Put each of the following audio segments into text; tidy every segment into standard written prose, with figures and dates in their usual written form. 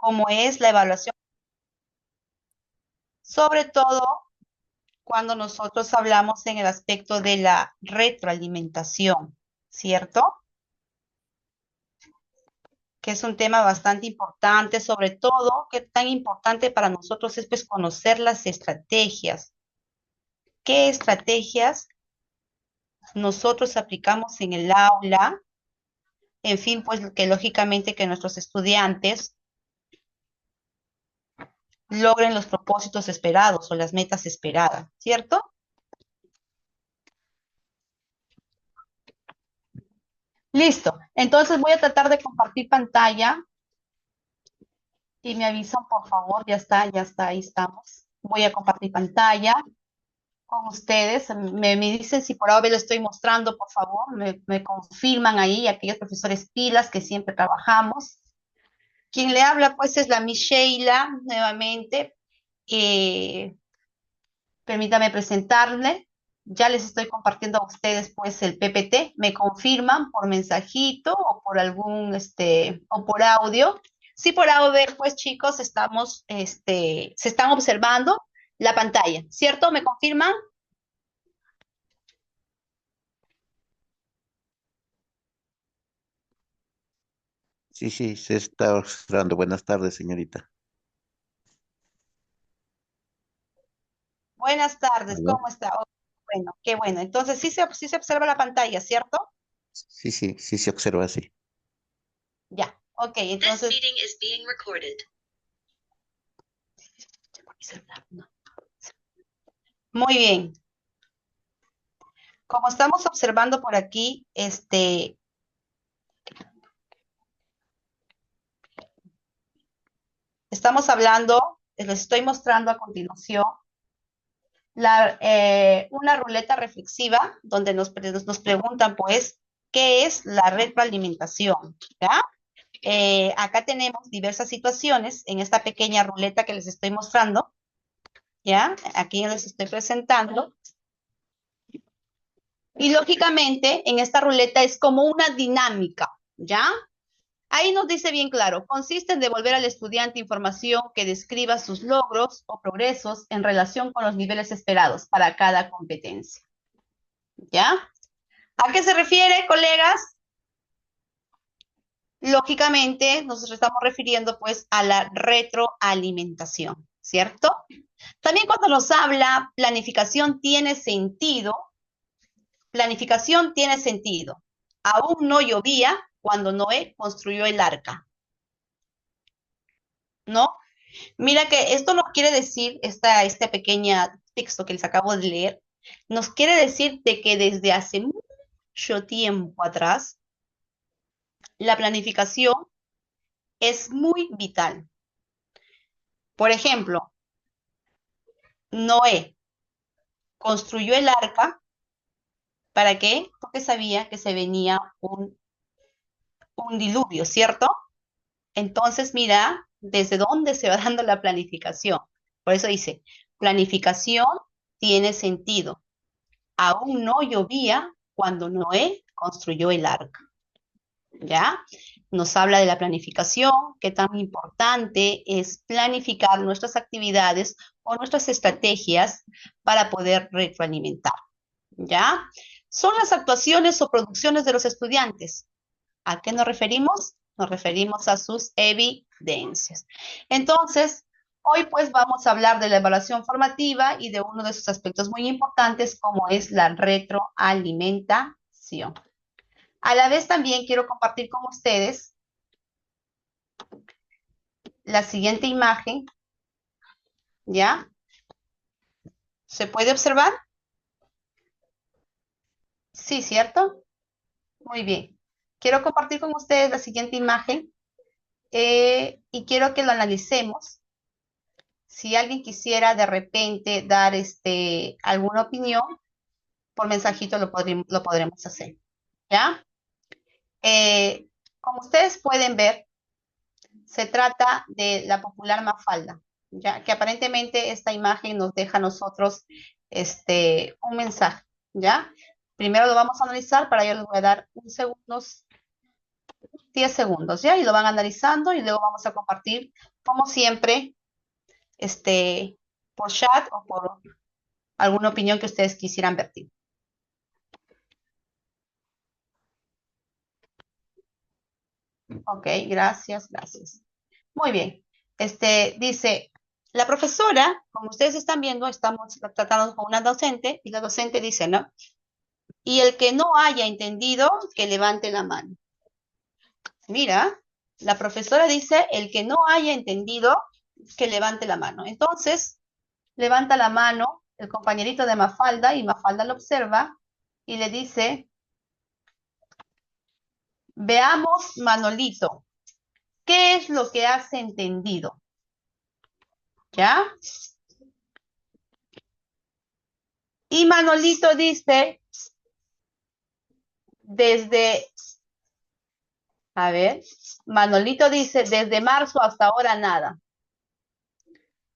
como es la evaluación, sobre todo cuando nosotros hablamos en el aspecto de la retroalimentación, ¿cierto? Que es un tema bastante importante, sobre todo que tan importante para nosotros es pues conocer las estrategias. ¿Qué estrategias nosotros aplicamos en el aula? En fin, pues que lógicamente que nuestros estudiantes logren los propósitos esperados o las metas esperadas, ¿cierto? Listo. Entonces voy a tratar de compartir pantalla y me avisan, por favor. Ya está, ahí estamos. Voy a compartir pantalla con ustedes. Me dicen si por ahora lo estoy mostrando, por favor. Me confirman ahí aquellos profesores pilas que siempre trabajamos. Quien le habla, pues, es la Miss Sheila, nuevamente. Eh, Permítame presentarle. Ya les estoy compartiendo a ustedes, pues, el PPT. Me confirman por mensajito o por algún, o por audio. Sí, por audio, pues, chicos, se están observando la pantalla, ¿cierto? ¿Me confirman? Sí, sí, se está observando. Buenas tardes, señorita. Buenas tardes, ¿Aló? ¿cómo está? Oh, bueno, qué bueno. Entonces, sí se observa la pantalla, ¿cierto? Sí, sí, sí se observa así. Ya, ok, entonces. This meeting is being recorded. Muy bien. Como estamos observando por aquí, estamos hablando, les estoy mostrando a continuación una ruleta reflexiva donde nos preguntan, pues, ¿qué es la retroalimentación? ¿Ya? Acá tenemos diversas situaciones en esta pequeña ruleta que les estoy mostrando, ¿ya? Aquí les estoy presentando. Y lógicamente, en esta ruleta es como una dinámica, ¿ya? Ahí nos dice bien claro, consiste en devolver al estudiante información que describa sus logros o progresos en relación con los niveles esperados para cada competencia. ¿Ya? ¿A qué se refiere, colegas? Lógicamente, nos estamos refiriendo pues a la retroalimentación, ¿cierto? También cuando nos habla planificación tiene sentido. Aún no llovía cuando Noé construyó el arca, ¿no? Mira que esto nos quiere decir, este pequeño texto que les acabo de leer, nos quiere decir de que desde hace mucho tiempo atrás, la planificación es muy vital. Por ejemplo, Noé construyó el arca, ¿para qué? Porque sabía que se venía un diluvio, ¿cierto? Entonces, mira, desde dónde se va dando la planificación. Por eso dice, planificación tiene sentido. Aún no llovía cuando Noé construyó el arca, ¿ya? Nos habla de la planificación, qué tan importante es planificar nuestras actividades o nuestras estrategias para poder retroalimentar, ¿ya? Son las actuaciones o producciones de los estudiantes. ¿A qué nos referimos? Nos referimos a sus evidencias. Entonces, hoy pues vamos a hablar de la evaluación formativa y de uno de sus aspectos muy importantes como es la retroalimentación. A la vez también quiero compartir con ustedes la siguiente imagen, ¿ya? ¿Se puede observar? Sí, ¿cierto? Muy bien. Quiero compartir con ustedes la siguiente imagen y quiero que lo analicemos. Si alguien quisiera de repente dar alguna opinión, por mensajito lo podremos hacer, ¿ya? Como ustedes pueden ver, se trata de la popular Mafalda, ya que aparentemente esta imagen nos deja a nosotros un mensaje, ¿ya? Primero lo vamos a analizar, para ello les voy a dar un segundo 10 segundos, ¿ya? Y lo van analizando y luego vamos a compartir, como siempre, este, por chat o por alguna opinión que ustedes quisieran vertir. Ok, gracias, gracias. Muy bien. Dice, la profesora, como ustedes están viendo, estamos tratando con una docente y la docente dice, ¿no? Y el que no haya entendido, que levante la mano. Mira, la profesora dice, el que no haya entendido, que levante la mano. Entonces, levanta la mano el compañerito de Mafalda y Mafalda lo observa y le dice, veamos, Manolito, ¿qué es lo que has entendido? ¿Ya? Y Manolito dice, desde, a ver, Manolito dice, desde marzo hasta ahora nada.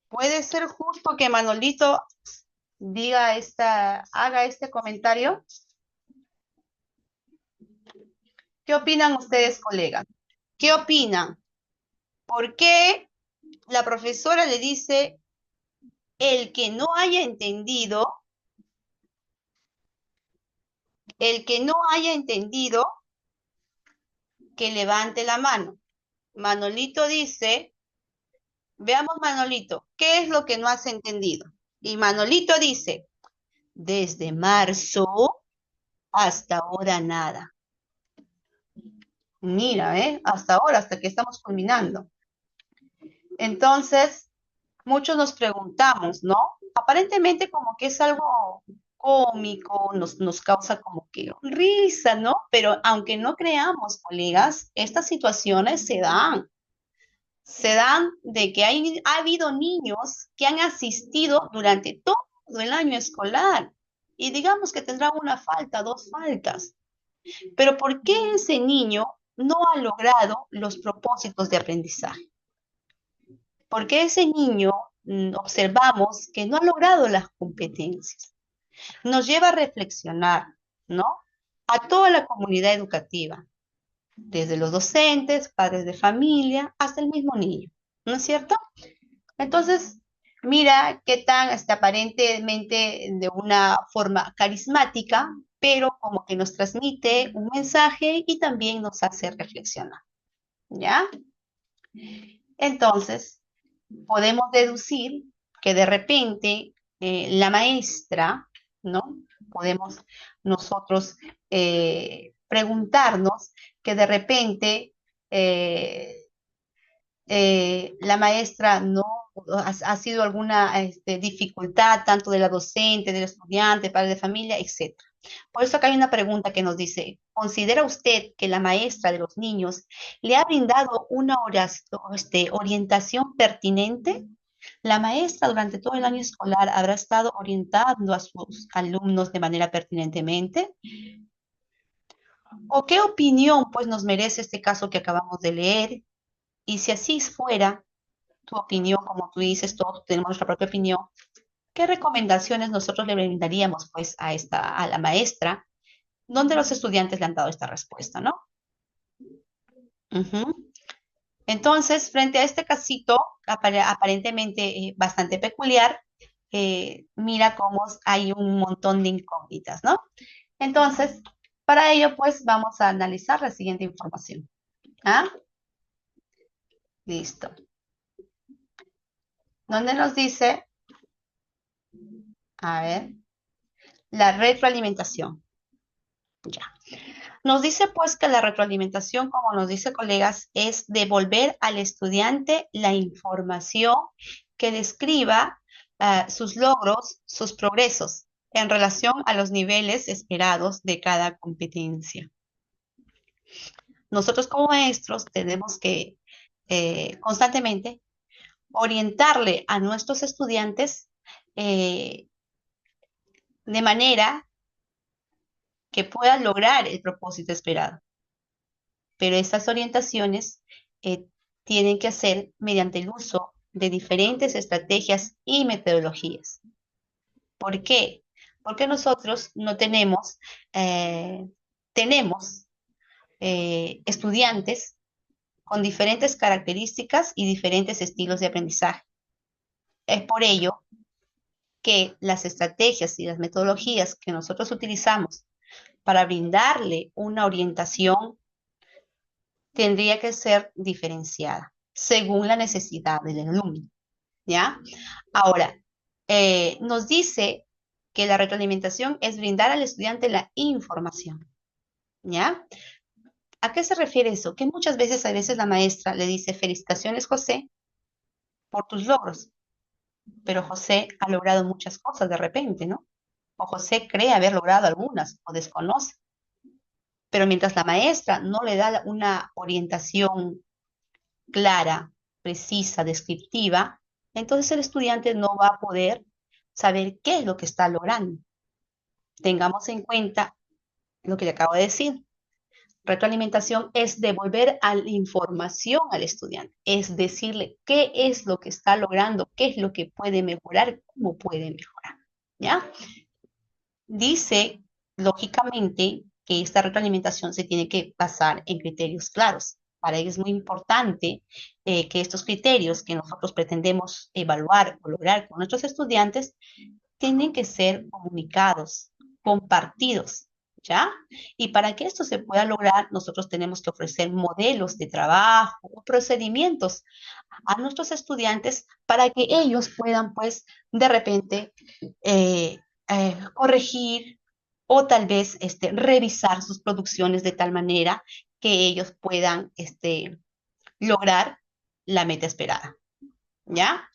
¿Puede ser justo que Manolito haga este comentario? ¿Qué opinan ustedes, colegas? ¿Qué opinan? ¿Por qué la profesora le dice, el que no haya entendido, el que no haya entendido, que levante la mano? Manolito dice, veamos Manolito, ¿qué es lo que no has entendido? Y Manolito dice, desde marzo hasta ahora nada. Mira, hasta ahora, hasta que estamos culminando. Entonces, muchos nos preguntamos, ¿no? Aparentemente como que es algo cómico, nos causa como que risa, ¿no? Pero aunque no creamos, colegas, estas situaciones se dan. Se dan de que ha habido niños que han asistido durante todo el año escolar y digamos que tendrán una falta, dos faltas. Pero ¿por qué ese niño no ha logrado los propósitos de aprendizaje? Porque ese niño observamos que no ha logrado las competencias. Nos lleva a reflexionar, ¿no? A toda la comunidad educativa, desde los docentes, padres de familia, hasta el mismo niño, ¿no es cierto? Entonces, mira qué tan aparentemente de una forma carismática, pero como que nos transmite un mensaje y también nos hace reflexionar, ¿ya? Entonces, podemos deducir que de repente la maestra, ¿no? Podemos nosotros preguntarnos que de repente eh, la maestra no ha sido alguna dificultad tanto de la docente, del estudiante, padre de familia, etcétera. Por eso acá hay una pregunta que nos dice, ¿considera usted que la maestra de los niños le ha brindado una orientación pertinente? ¿La maestra durante todo el año escolar habrá estado orientando a sus alumnos de manera pertinentemente? ¿O qué opinión pues nos merece este caso que acabamos de leer? Y si así fuera, tu opinión, como tú dices, todos tenemos nuestra propia opinión, ¿qué recomendaciones nosotros le brindaríamos pues a la maestra, donde los estudiantes le han dado esta respuesta, ¿no? Ujú. Entonces, frente a este casito aparentemente bastante peculiar, mira cómo hay un montón de incógnitas, ¿no? Entonces, para ello, pues vamos a analizar la siguiente información. ¿Ah? Listo. ¿Dónde nos dice? A ver, la retroalimentación. Ya. Nos dice pues que la retroalimentación, como nos dice colegas, es devolver al estudiante la información que describa sus logros, sus progresos en relación a los niveles esperados de cada competencia. Nosotros como maestros tenemos que constantemente orientarle a nuestros estudiantes eh, de manera que puedan lograr el propósito esperado. Pero estas orientaciones eh, tienen que hacer mediante el uso de diferentes estrategias y metodologías. ¿Por qué? Porque nosotros no tenemos, tenemos estudiantes con diferentes características y diferentes estilos de aprendizaje. Es por ello que las estrategias y las metodologías que nosotros utilizamos para brindarle una orientación tendría que ser diferenciada según la necesidad del alumno, ¿ya? Ahora, nos dice que la retroalimentación es brindar al estudiante la información, ¿ya? ¿A qué se refiere eso? Que muchas veces, a veces la maestra le dice, felicitaciones, José, por tus logros, pero José ha logrado muchas cosas de repente, ¿no? O José cree haber logrado algunas o desconoce. Pero mientras la maestra no le da una orientación clara, precisa, descriptiva, entonces el estudiante no va a poder saber qué es lo que está logrando. Tengamos en cuenta lo que le acabo de decir. Retroalimentación es devolver la información al estudiante, es decirle qué es lo que está logrando, qué es lo que puede mejorar, cómo puede mejorar, ¿ya? Dice, lógicamente, que esta retroalimentación se tiene que basar en criterios claros. Para ello es muy importante que estos criterios que nosotros pretendemos evaluar o lograr con nuestros estudiantes tienen que ser comunicados, compartidos, ¿ya? Y para que esto se pueda lograr, nosotros tenemos que ofrecer modelos de trabajo o procedimientos a nuestros estudiantes para que ellos puedan, pues, de repente, corregir o tal vez revisar sus producciones de tal manera que ellos puedan lograr la meta esperada, ¿ya?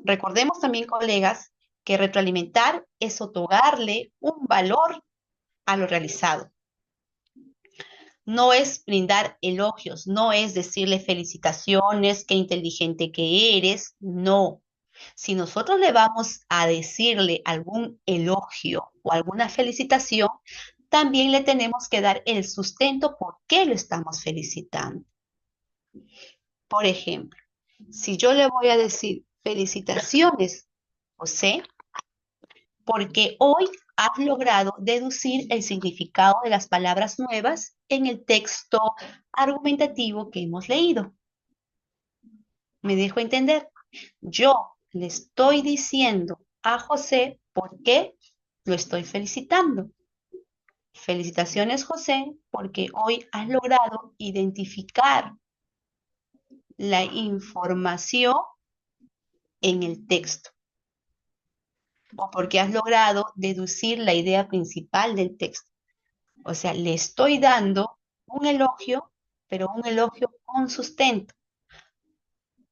Recordemos también, colegas, que retroalimentar es otorgarle un valor a lo realizado. No es brindar elogios, no es decirle felicitaciones, qué inteligente que eres, no. Si nosotros le vamos a decirle algún elogio o alguna felicitación, también le tenemos que dar el sustento por qué lo estamos felicitando. Por ejemplo, si yo le voy a decir felicitaciones, José, porque hoy has logrado deducir el significado de las palabras nuevas en el texto argumentativo que hemos leído. ¿Me dejo entender? Yo le estoy diciendo a José por qué lo estoy felicitando. Felicitaciones, José, porque hoy has logrado identificar la información en el texto o porque has logrado deducir la idea principal del texto. O sea, le estoy dando un elogio, pero un elogio con sustento.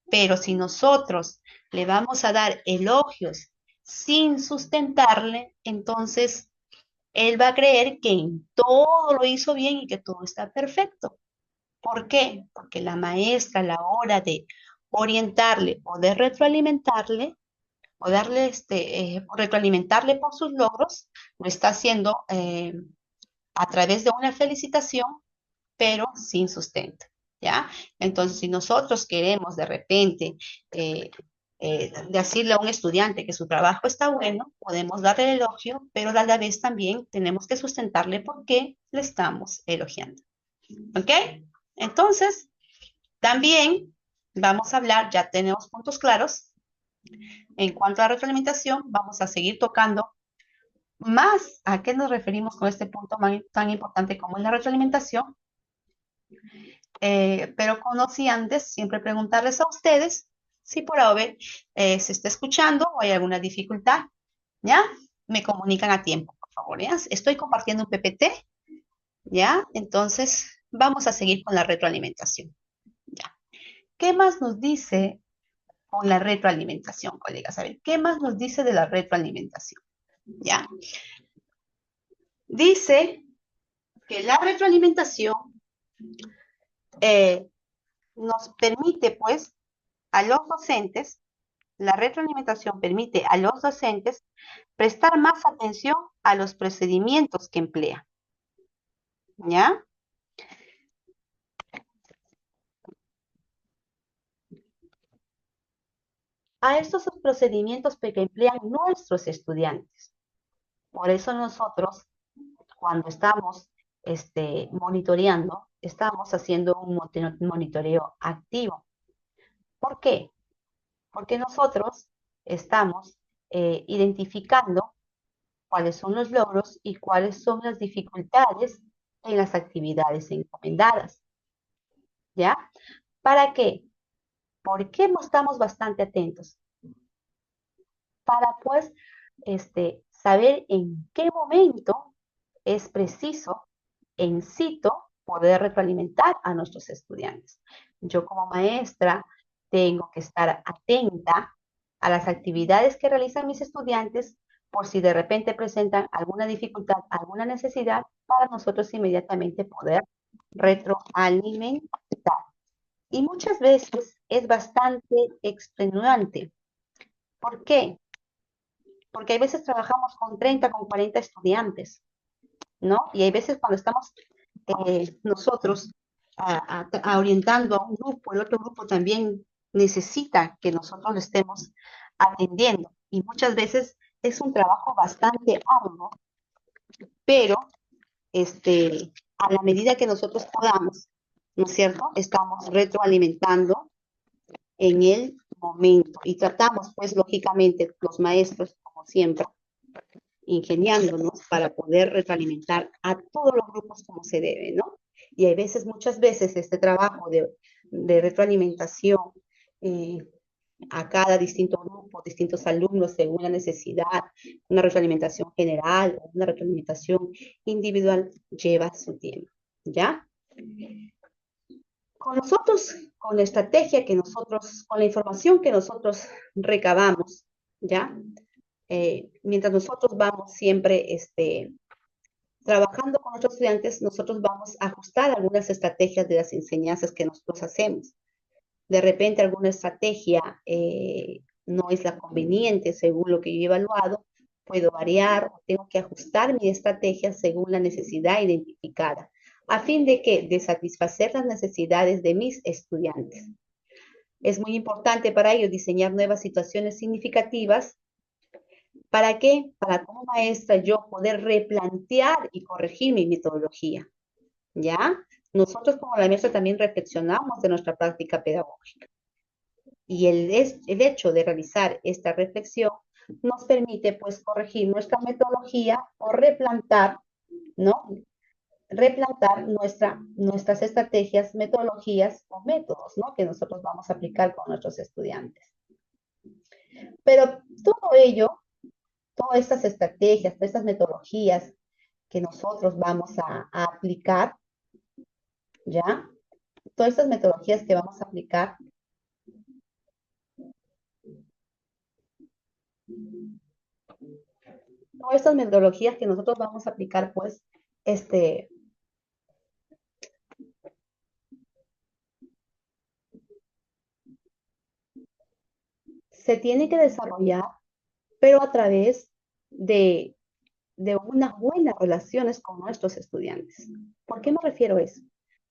Pero si nosotros le vamos a dar elogios sin sustentarle, entonces él va a creer que en todo lo hizo bien y que todo está perfecto. ¿Por qué? Porque la maestra a la hora de orientarle o de retroalimentarle o darle retroalimentarle por sus logros, lo está haciendo a través de una felicitación, pero sin sustento, ¿ya? Entonces, si nosotros queremos de repente decirle a un estudiante que su trabajo está bueno, podemos darle el elogio, pero a la vez también tenemos que sustentarle por qué le estamos elogiando, ¿ok? Entonces, también vamos a hablar, ya tenemos puntos claros. En cuanto a retroalimentación, vamos a seguir tocando más a qué nos referimos con este punto tan importante como es la retroalimentación. Pero conocí antes, siempre preguntarles a ustedes si por ahora se está escuchando o hay alguna dificultad, ¿ya? Me comunican a tiempo, por favor, ¿ya? Estoy compartiendo un PPT, ¿ya? Entonces, vamos a seguir con la retroalimentación, ¿ya? ¿Qué más nos dice con la retroalimentación, colegas? A ver, ¿qué más nos dice de la retroalimentación? ¿Ya? Dice que la retroalimentación eh, nos permite, pues, a los docentes, la retroalimentación permite a los docentes prestar más atención a los procedimientos que emplea, ¿ya? A estos procedimientos que emplean nuestros estudiantes. Por eso nosotros, cuando estamos monitoreando, estamos haciendo un monitoreo activo. ¿Por qué? Porque nosotros estamos identificando cuáles son los logros y cuáles son las dificultades en las actividades encomendadas, ¿ya? ¿Para qué? ¿Por qué no estamos bastante atentos? Para pues saber en qué momento es preciso en sitio poder retroalimentar a nuestros estudiantes. Yo como maestra tengo que estar atenta a las actividades que realizan mis estudiantes por si de repente presentan alguna dificultad, alguna necesidad, para nosotros inmediatamente poder retroalimentar. Y muchas veces es bastante extenuante. ¿Por qué? Porque hay veces trabajamos con 30, con 40 estudiantes, ¿no? Y hay veces cuando estamos nosotros orientando a un grupo, el otro grupo también necesita que nosotros lo estemos atendiendo. Y muchas veces es un trabajo bastante arduo, pero a la medida que nosotros podamos, ¿no es cierto? Estamos retroalimentando en el momento y tratamos, pues, lógicamente, los maestros, como siempre, ingeniándonos para poder retroalimentar a todos los grupos como se debe, ¿no? Y hay veces, muchas veces, este trabajo de retroalimentación eh, a cada distinto grupo, distintos alumnos, según la necesidad, una retroalimentación general o una retroalimentación individual, lleva su tiempo, ¿ya? Con nosotros, con la estrategia que nosotros, con la información que nosotros recabamos, ¿ya? Mientras nosotros vamos siempre trabajando con nuestros estudiantes, nosotros vamos a ajustar algunas estrategias de las enseñanzas que nosotros hacemos. De repente alguna estrategia no es la conveniente según lo que yo he evaluado, puedo variar o tengo que ajustar mi estrategia según la necesidad identificada, a fin de que de satisfacer las necesidades de mis estudiantes. Es muy importante para ellos diseñar nuevas situaciones significativas. ¿Para qué? Para como maestra yo poder replantear y corregir mi metodología, ¿ya? Nosotros como la maestra también reflexionamos de nuestra práctica pedagógica. Y el hecho de realizar esta reflexión nos permite, pues, corregir nuestra metodología o replantar, ¿no? Replantar nuestras estrategias, metodologías o métodos, ¿no? Que nosotros vamos a aplicar con nuestros estudiantes. Pero todo ello, todas estas estrategias, todas estas metodologías que nosotros vamos a aplicar, ¿ya? Todas estas metodologías que vamos a aplicar, todas estas metodologías que nosotros vamos a aplicar, pues, se tiene que desarrollar, pero a través de, de unas buenas relaciones con nuestros estudiantes. ¿Por qué me refiero a eso?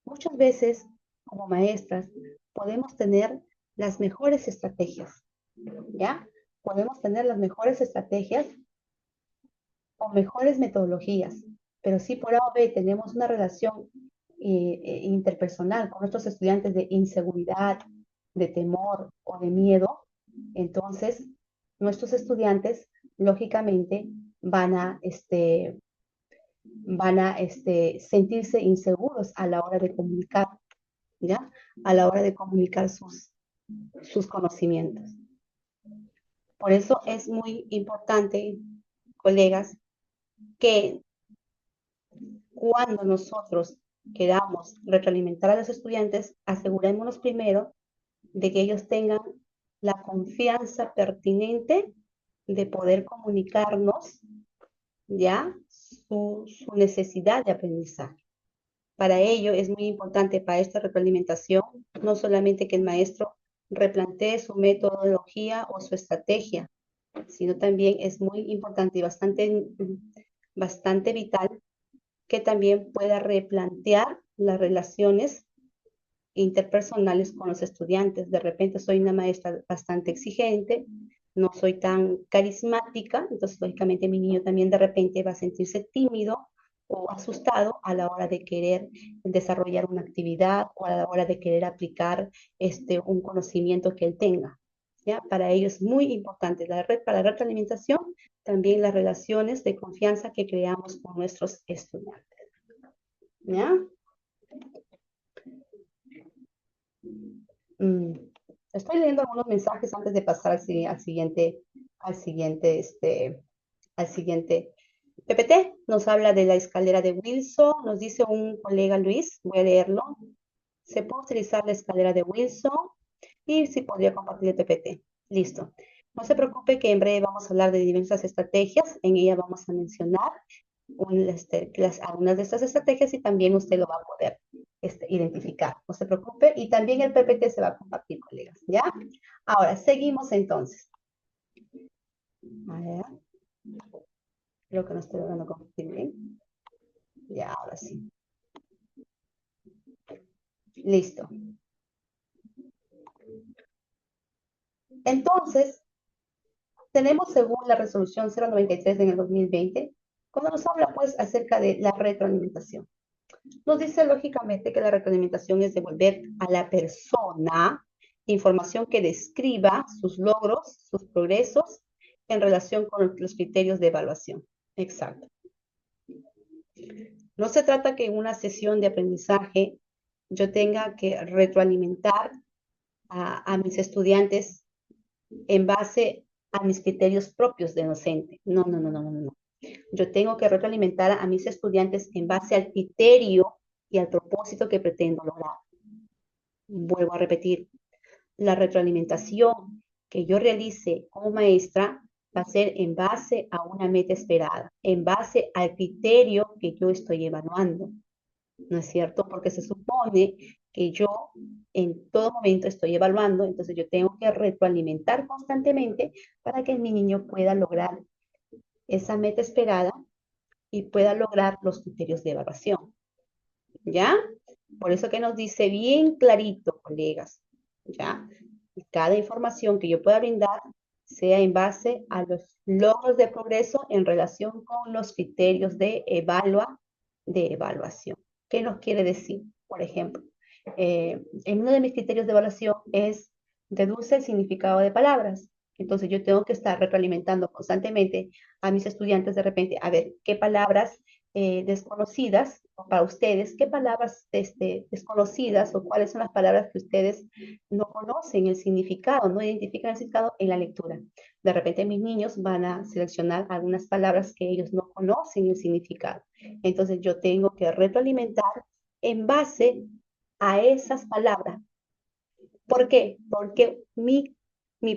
Muchas veces, como maestras, podemos tener las mejores estrategias, ¿ya? Podemos tener las mejores estrategias o mejores metodologías, pero si por A o B tenemos una relación interpersonal con nuestros estudiantes de inseguridad, de temor o de miedo, entonces nuestros estudiantes lógicamente van a sentirse inseguros a la hora de comunicar, ¿ya? A la hora de comunicar sus conocimientos. Por eso es muy importante, colegas, que cuando nosotros queramos retroalimentar a los estudiantes, asegurémonos primero de que ellos tengan la confianza pertinente de poder comunicarnos ya su necesidad de aprendizaje. Para ello es muy importante para esta retroalimentación no solamente que el maestro replantee su metodología o su estrategia, sino también es muy importante y bastante vital que también pueda replantear las relaciones interpersonales con los estudiantes. De repente soy una maestra bastante exigente, no soy tan carismática, entonces lógicamente mi niño también de repente va a sentirse tímido o asustado a la hora de querer desarrollar una actividad o a la hora de querer aplicar un conocimiento que él tenga. ¿Ya? Para ello es muy importante para la retroalimentación, también las relaciones de confianza que creamos con nuestros estudiantes. ¿Ya? Mm, Estoy leyendo algunos mensajes antes de pasar al siguiente, al siguiente. PPT nos habla de la escalera de Wilson, nos dice un colega Luis, voy a leerlo. Se puede utilizar la escalera de Wilson y si podría compartir el PPT. Listo. No se preocupe que en breve vamos a hablar de diversas estrategias. En ella vamos a mencionar algunas de estas estrategias y también usted lo va a poder identificar. No se preocupe. Y también el PPT se va a compartir, colegas. ¿Ya? Ahora, seguimos entonces. A ver. Creo que no estoy logrando compartir bien. Ya, ahora sí. Listo. Entonces, tenemos según la resolución 093 en el 2020, cuando nos habla pues acerca de la retroalimentación. Nos dice lógicamente que la retroalimentación es devolver a la persona información que describa sus logros, sus progresos en relación con los criterios de evaluación. Exacto. No se trata que en una sesión de aprendizaje yo tenga que retroalimentar a mis estudiantes en base a mis criterios propios de docente. No, no, no, no, no, no. Yo tengo que retroalimentar a mis estudiantes en base al criterio y al propósito que pretendo lograr. Vuelvo a repetir, la retroalimentación que yo realice como maestra va a ser en base a una meta esperada, en base al criterio que yo estoy evaluando. ¿No es cierto? Porque se supone que yo en todo momento estoy evaluando, entonces yo tengo que retroalimentar constantemente para que mi niño pueda lograr esa meta esperada y pueda lograr los criterios de evaluación. ¿Ya? Por eso que nos dice bien clarito, colegas, ¿ya? Cada información que yo pueda brindar sea en base a los logros de progreso en relación con los criterios de evaluación. ¿Qué nos quiere decir? Por ejemplo, en uno de mis criterios de evaluación es deduce el significado de palabras. Entonces yo tengo que estar retroalimentando constantemente a mis estudiantes de repente, a ver, qué palabras desconocidas para ustedes, qué palabras desconocidas o cuáles son las palabras que ustedes no conocen el significado, no identifican el significado en la lectura. De repente mis niños van a seleccionar algunas palabras que ellos no conocen el significado. Entonces yo tengo que retroalimentar en base a esas palabras. ¿Por qué? Porque mi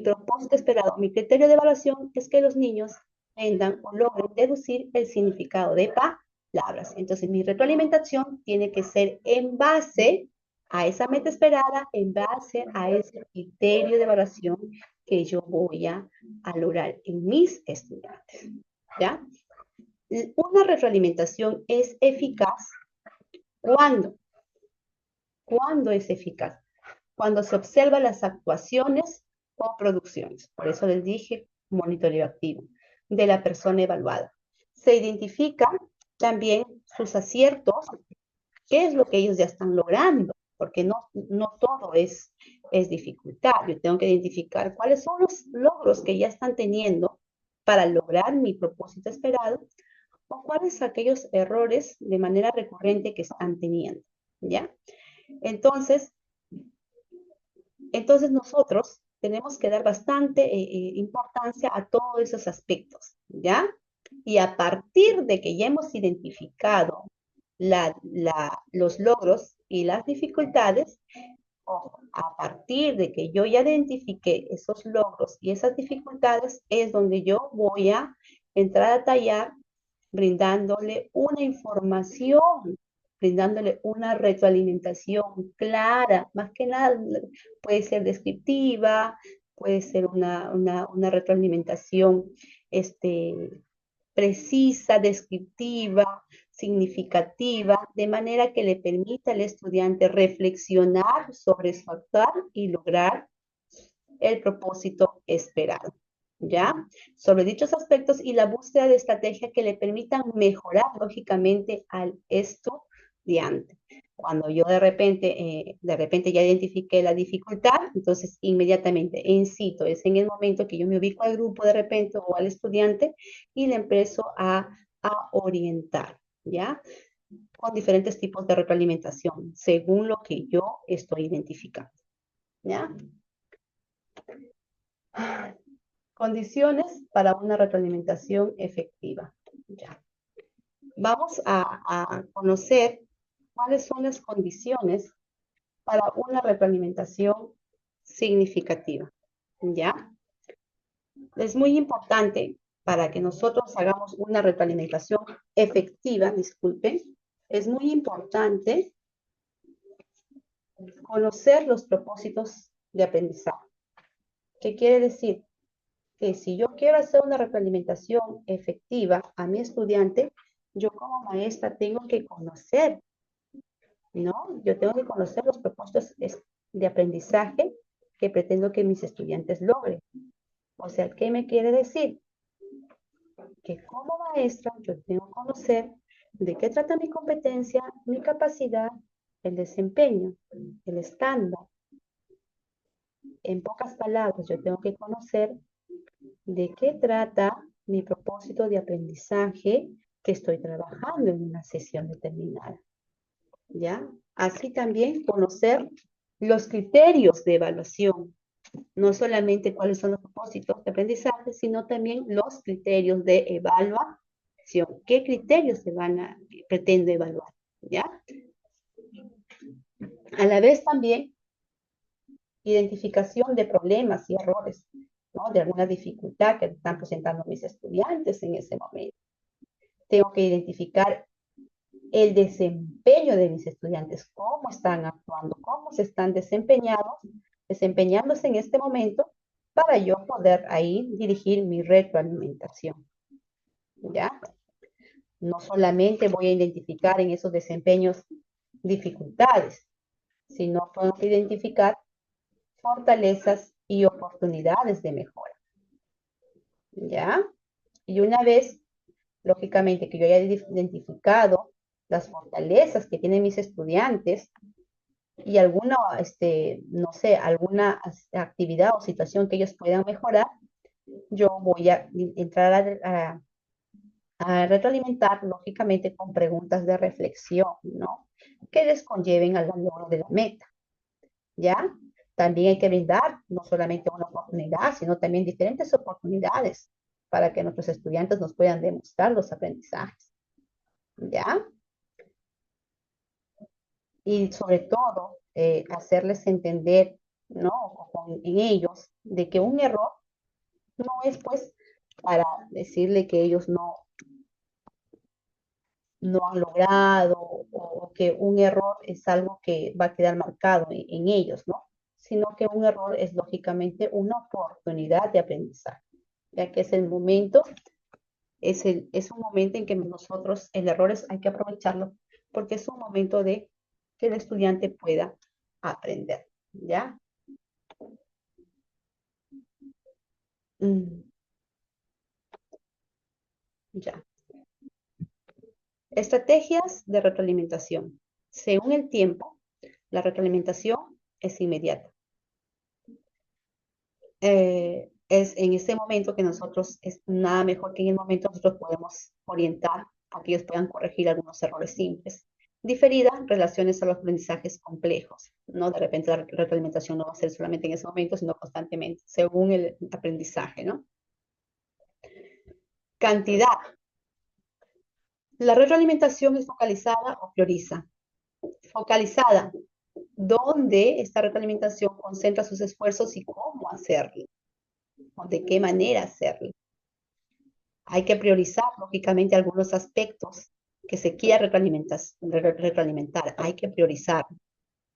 propósito esperado, mi criterio de evaluación es que los niños aprendan o logren deducir el significado de palabras. Entonces, mi retroalimentación tiene que ser en base a esa meta esperada, en base a ese criterio de evaluación que yo voy a lograr en mis estudiantes. ¿Ya? Una retroalimentación es eficaz cuando, ¿cuándo es eficaz? Cuando se observan las actuaciones o producciones. Por eso les dije monitoreo activo de la persona evaluada. Se identifican también sus aciertos, qué es lo que ellos ya están logrando, porque no todo es dificultad. Yo tengo que identificar cuáles son los logros que ya están teniendo para lograr mi propósito esperado o cuáles son aquellos errores de manera recurrente que están teniendo. ¿Ya? Entonces, nosotros tenemos que dar bastante importancia a todos esos aspectos, ¿ya? Y a partir de que ya hemos identificado los logros y las dificultades, ojo, a partir de que yo ya identifiqué esos logros y esas dificultades, es donde yo voy a entrar a tallar brindándole una información, brindándole una retroalimentación clara, más que nada puede ser descriptiva, puede ser una retroalimentación precisa, descriptiva, significativa, de manera que le permita al estudiante reflexionar sobre su actuar y lograr el propósito esperado. ¿ya? Sobre dichos aspectos y la búsqueda de estrategias que le permitan mejorar lógicamente al estudiante. Cuando yo de repente ya identifiqué la dificultad, entonces inmediatamente incito, es en el momento que yo me ubico al grupo de repente o al estudiante y le empiezo a orientar, ¿ya? Con diferentes tipos de retroalimentación, según lo que yo estoy identificando, ¿ya? Condiciones para una retroalimentación efectiva. Ya. Vamos a conocer cuáles son las condiciones para una retroalimentación significativa. ¿Ya? Es muy importante para que nosotros hagamos una retroalimentación efectiva, disculpen, es muy importante conocer los propósitos de aprendizaje. ¿Qué quiere decir? Que si yo quiero hacer una retroalimentación efectiva a mi estudiante, yo como maestra tengo que conocer, ¿no? Yo tengo que conocer los propósitos de aprendizaje que pretendo que mis estudiantes logren. O sea, ¿qué me quiere decir? Que como maestra yo tengo que conocer de qué trata mi competencia, mi capacidad, el desempeño, el estándar. En pocas palabras, yo tengo que conocer de qué trata mi propósito de aprendizaje que estoy trabajando en una sesión determinada. ¿Ya? Así también conocer los criterios de evaluación, no solamente cuáles son los propósitos de aprendizaje, sino también los criterios de evaluación. ¿Qué criterios pretende evaluar? ¿Ya? A la vez también identificación de problemas y errores, ¿no? De alguna dificultad que están presentando mis estudiantes en ese momento. Tengo que identificar el desempeño de mis estudiantes, cómo están actuando, cómo se están desempeñándose en este momento para yo poder ahí dirigir mi retroalimentación. ¿Ya? No solamente voy a identificar en esos desempeños dificultades, sino tengo que identificar fortalezas y oportunidades de mejora. ¿Ya? Y una vez, lógicamente, que yo haya identificado las fortalezas que tienen mis estudiantes y alguna, no sé, alguna actividad o situación que ellos puedan mejorar, yo voy a entrar a retroalimentar, lógicamente, con preguntas de reflexión, ¿no? Que les conlleven al logro de la meta, ¿ya? También hay que brindar no solamente una oportunidad, sino también diferentes oportunidades para que nuestros estudiantes nos puedan demostrar los aprendizajes, ¿ya? Y sobre todo, hacerles entender, ¿no? En ellos, de que un error no es pues para decirle que ellos no han logrado o que un error es algo que va a quedar marcado en ellos, ¿no? Sino que un error es lógicamente una oportunidad de aprendizaje, ya que es el momento, es un momento en que nosotros, el error hay que aprovecharlo porque es un momento de que el estudiante pueda aprender, ¿ya? Mm, ya. Estrategias de retroalimentación. Según el tiempo, la retroalimentación es inmediata. Es en ese momento que nosotros, es nada mejor que en el momento nosotros podemos orientar a que ellos puedan corregir algunos errores simples. Diferida, relaciones a los aprendizajes complejos, ¿no? De repente la retroalimentación no va a ser solamente en ese momento, sino constantemente, según el aprendizaje, ¿no? Cantidad. La retroalimentación es focalizada o prioriza. Focalizada, donde esta retroalimentación concentra sus esfuerzos y cómo hacerlo, o de qué manera hacerlo. Hay que priorizar, lógicamente, algunos aspectos que se quiera retroalimentar. Hay que priorizar,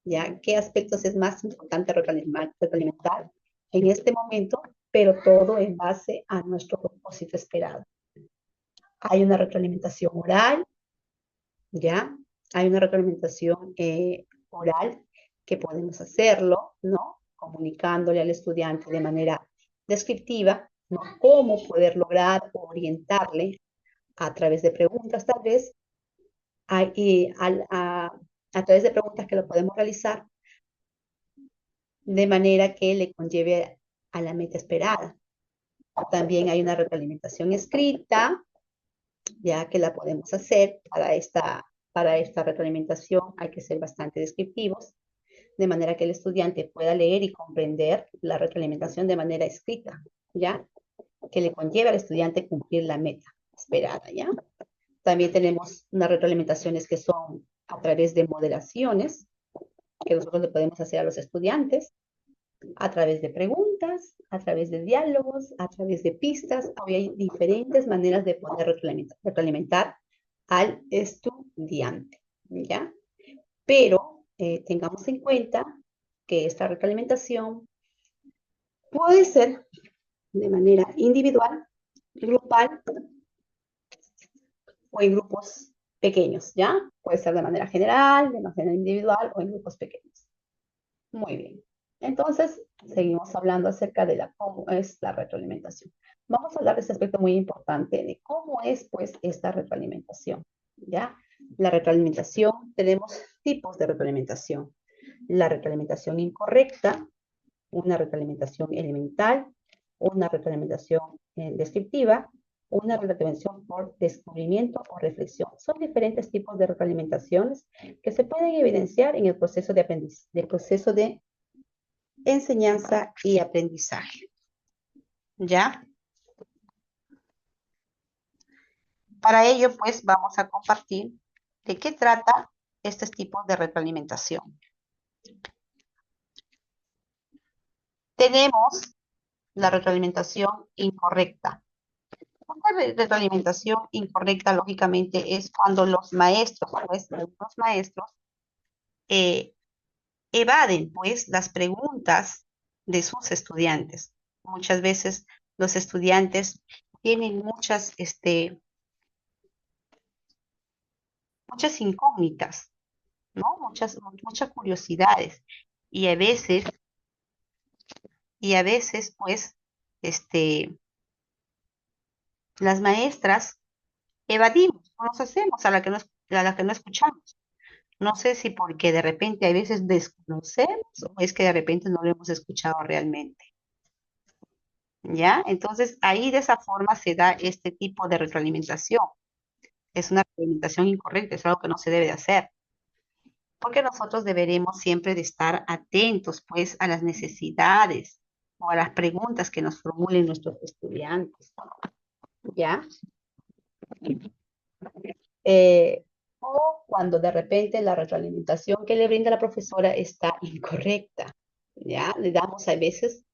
¿ya? ¿Qué aspectos es más importante retroalimentar en este momento? Pero todo en base a nuestro propósito esperado. Hay una retroalimentación oral, ¿ya? Hay una retroalimentación oral que podemos hacerlo, ¿no? Comunicándole al estudiante de manera descriptiva ¿no? Cómo poder lograr orientarle a través de preguntas, tal vez, a través de preguntas que lo podemos realizar de manera que le conlleve a la meta esperada. También hay una retroalimentación escrita, ya que la podemos hacer para esta retroalimentación. Hay que ser bastante descriptivos, de manera que el estudiante pueda leer y comprender la retroalimentación de manera escrita, ¿ya? Que le conlleve al estudiante cumplir la meta esperada, ¿ya? También tenemos unas retroalimentaciones que son a través de modelaciones, que nosotros le podemos hacer a los estudiantes, a través de preguntas, a través de diálogos, a través de pistas. Hoy hay diferentes maneras de poder retroalimentar al estudiante, ¿ya? Pero tengamos en cuenta que esta retroalimentación puede ser de manera individual, grupal o en grupos pequeños, ¿ya? Puede ser de manera general, de manera individual o en grupos pequeños. Muy bien. Entonces, seguimos hablando acerca de cómo es la retroalimentación. Vamos a hablar de este aspecto muy importante de cómo es, pues, esta retroalimentación, ¿ya? La retroalimentación, tenemos tipos de retroalimentación. La retroalimentación incorrecta, una retroalimentación elemental, una retroalimentación descriptiva, una retroalimentación por descubrimiento o reflexión. Son diferentes tipos de retroalimentaciones que se pueden evidenciar en el proceso de aprendizaje, del proceso de enseñanza y aprendizaje. ¿Ya? Para ello, pues, vamos a compartir de qué trata estos tipos de retroalimentación. Tenemos la retroalimentación incorrecta. Una retroalimentación incorrecta, lógicamente, es cuando los maestros, pues, algunos maestros, eh, evaden, pues, las preguntas de sus estudiantes. Muchas veces los estudiantes tienen muchas incógnitas, ¿no? Muchas curiosidades. Y a veces, pues, las maestras evadimos, no nos hacemos a la que no escuchamos. No sé si porque de repente a veces desconocemos o es que de repente no lo hemos escuchado realmente. ¿Ya? Entonces, ahí de esa forma se da este tipo de retroalimentación. Es una retroalimentación incorrecta, es algo que no se debe de hacer. Porque nosotros deberemos siempre de estar atentos, pues, a las necesidades o a las preguntas que nos formulen nuestros estudiantes, ¿ya? O cuando de repente la retroalimentación que le brinda la profesora está incorrecta, ¿ya? Le damos a veces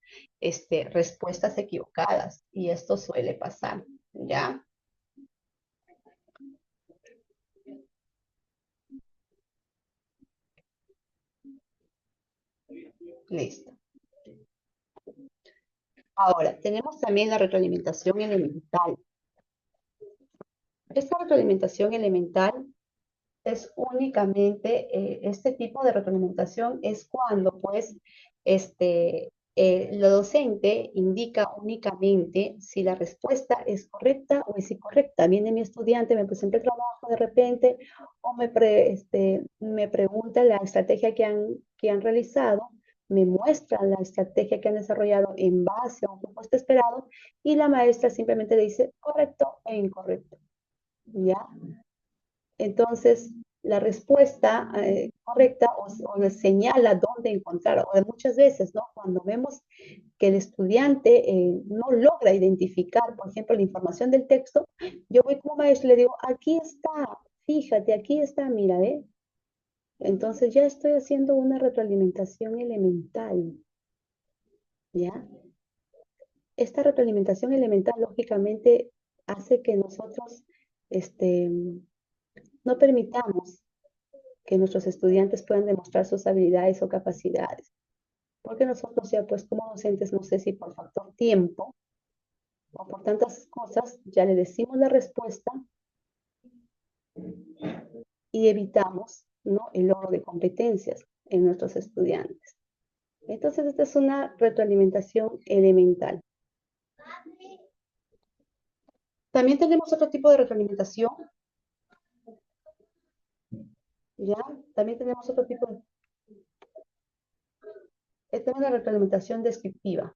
respuestas equivocadas y esto suele pasar, ¿ya? Listo. Ahora, tenemos también la retroalimentación elemental. Esta retroalimentación elemental es únicamente, este tipo de retroalimentación es cuando, pues, lo docente indica únicamente si la respuesta es correcta o es incorrecta. Viene mi estudiante, me presenta el trabajo de repente o me pregunta la estrategia que han realizado, me muestra la estrategia que han desarrollado en base a un supuesto esperado y la maestra simplemente le dice correcto e incorrecto. ¿Ya? Entonces, la respuesta correcta o les señala dónde encontrar, o de muchas veces, ¿no? Cuando vemos que el estudiante no logra identificar, por ejemplo, la información del texto, yo voy como maestro y le digo, aquí está, fíjate, aquí está, mira, ¿eh? Entonces ya estoy haciendo una retroalimentación elemental, ¿ya? Esta retroalimentación elemental, lógicamente, hace que nosotros no permitamos que nuestros estudiantes puedan demostrar sus habilidades o capacidades. Porque nosotros ya pues como docentes, no sé si por factor tiempo o por tantas cosas, ya le decimos la respuesta y evitamos, ¿no?, el logro de competencias en nuestros estudiantes. Entonces, esta es una retroalimentación elemental. También tenemos otro tipo de retroalimentación, ¿ya? También tenemos otro tipo de... Tenemos la retroalimentación descriptiva,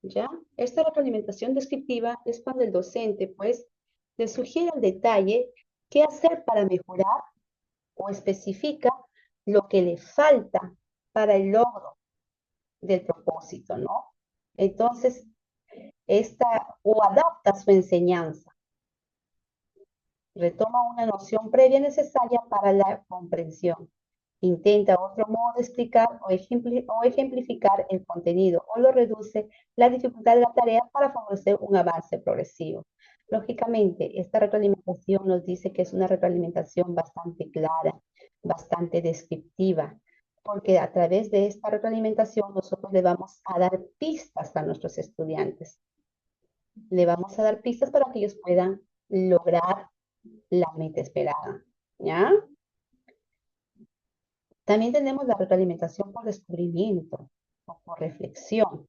¿ya? Esta retroalimentación descriptiva es cuando el docente, pues, le sugiere al detalle qué hacer para mejorar o especifica lo que le falta para el logro del propósito, ¿no? Entonces, o adapta su enseñanza, retoma una noción previa necesaria para la comprensión, intenta otro modo de explicar o ejemplificar el contenido o lo reduce la dificultad de la tarea para favorecer un avance progresivo. Lógicamente, esta retroalimentación nos dice que es una retroalimentación bastante clara, bastante descriptiva, porque a través de esta retroalimentación nosotros le vamos a dar pistas a nuestros estudiantes. Le vamos a dar pistas para que ellos puedan lograr la meta esperada, ¿ya? También tenemos la retroalimentación por descubrimiento o por reflexión.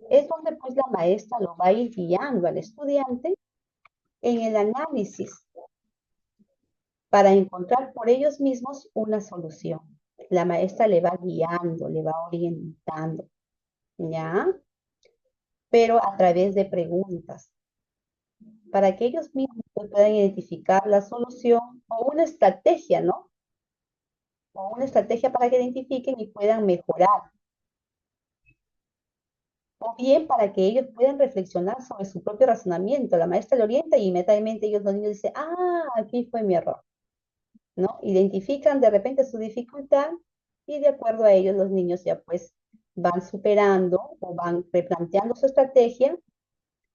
Es donde pues la maestra lo va a ir guiando al estudiante en el análisis para encontrar por ellos mismos una solución. La maestra le va guiando, le va orientando, ¿ya? Pero a través de preguntas, para que ellos mismos puedan identificar la solución o una estrategia, ¿no? O una estrategia para que identifiquen y puedan mejorar. O bien para que ellos puedan reflexionar sobre su propio razonamiento. La maestra le orienta y inmediatamente ellos, los niños, dicen, ah, aquí fue mi error, ¿no? Identifican de repente su dificultad y de acuerdo a ellos los niños ya pues van superando o van replanteando su estrategia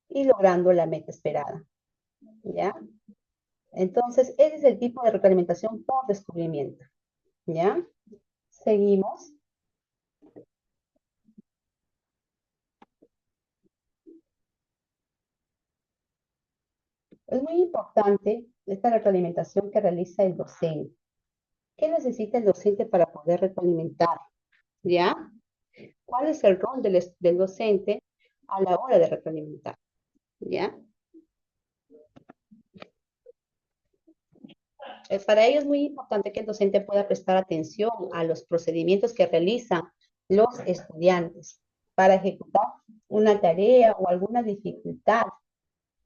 y logrando la meta esperada, ¿ya? Entonces, ese es el tipo de retroalimentación por descubrimiento, ¿ya? Seguimos. Es muy importante esta retroalimentación que realiza el docente. ¿Qué necesita el docente para poder retroalimentar? ¿Ya? ¿Cuál es el rol del docente a la hora de retroalimentar? ¿Ya? Para ello es muy importante que el docente pueda prestar atención a los procedimientos que realizan los estudiantes para ejecutar una tarea o alguna dificultad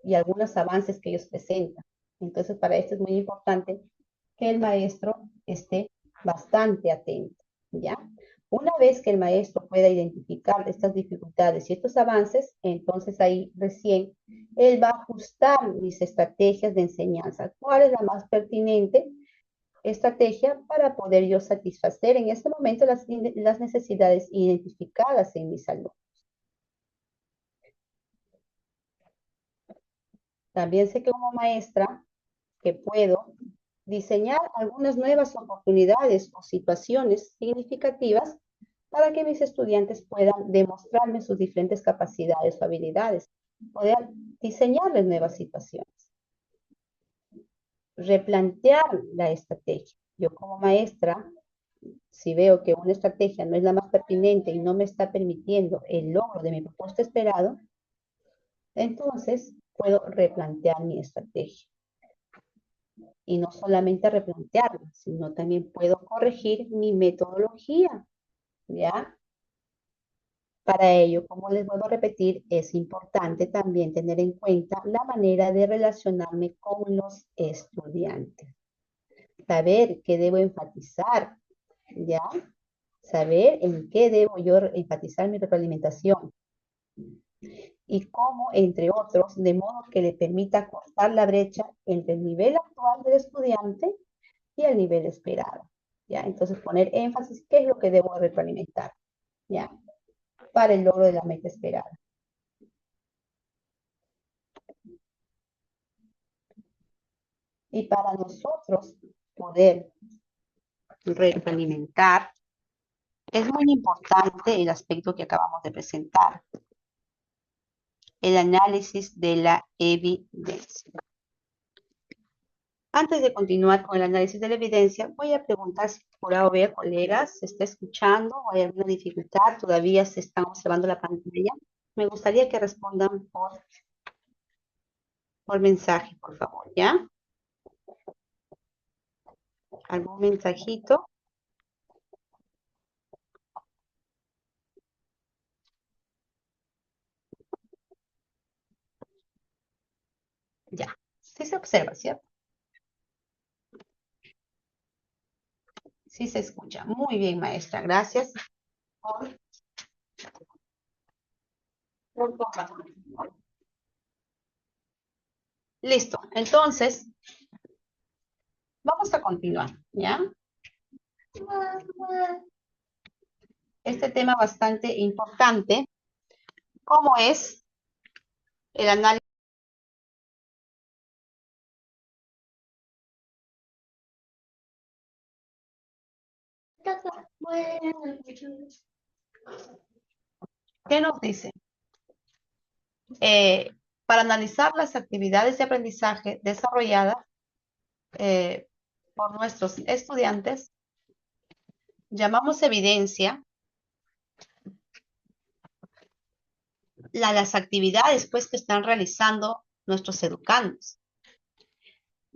y algunos avances que ellos presentan. Entonces, para esto es muy importante que el maestro esté bastante atento, ¿ya? Una vez que el maestro pueda identificar estas dificultades y estos avances, entonces ahí recién él va a ajustar mis estrategias de enseñanza. ¿Cuál es la más pertinente estrategia para poder yo satisfacer en ese momento las necesidades identificadas en mis alumnos? También sé que como maestra que puedo diseñar algunas nuevas oportunidades o situaciones significativas para que mis estudiantes puedan demostrarme sus diferentes capacidades o habilidades, poder diseñarles nuevas situaciones, replantear la estrategia. Yo como maestra, si veo que una estrategia no es la más pertinente y no me está permitiendo el logro de mi propósito esperado, entonces puedo replantear mi estrategia. Y no solamente replantearla, sino también puedo corregir mi metodología, ¿ya? Para ello, como les vuelvo a repetir, es importante también tener en cuenta la manera de relacionarme con los estudiantes. Saber qué debo enfatizar, ¿ya? Saber en qué debo yo enfatizar mi retroalimentación y cómo, entre otros, de modo que le permita cortar la brecha entre el nivel actual del estudiante y el nivel esperado, ¿ya? Entonces, poner énfasis, ¿qué es lo que debo retroalimentar, ¿ya? Para el logro de la meta esperada. Y para nosotros poder retroalimentar, es muy importante el aspecto que acabamos de presentar, el análisis de la evidencia. Antes de continuar con el análisis de la evidencia, voy a preguntar si por A o B, colegas, se está escuchando o hay alguna dificultad, todavía se está observando la pantalla. Me gustaría que respondan por por mensaje, por favor, ¿ya? ¿Algún mensajito? Ya. Sí se observa, ¿cierto? Sí se escucha. Muy bien, maestra. Gracias por, por compartir. Listo. Entonces, vamos a continuar, ¿ya? Este tema bastante importante, como es el análisis. ¿Qué nos dice? Eh, para analizar las actividades de aprendizaje desarrolladas por nuestros estudiantes, llamamos evidencia las actividades pues, que están realizando nuestros educandos.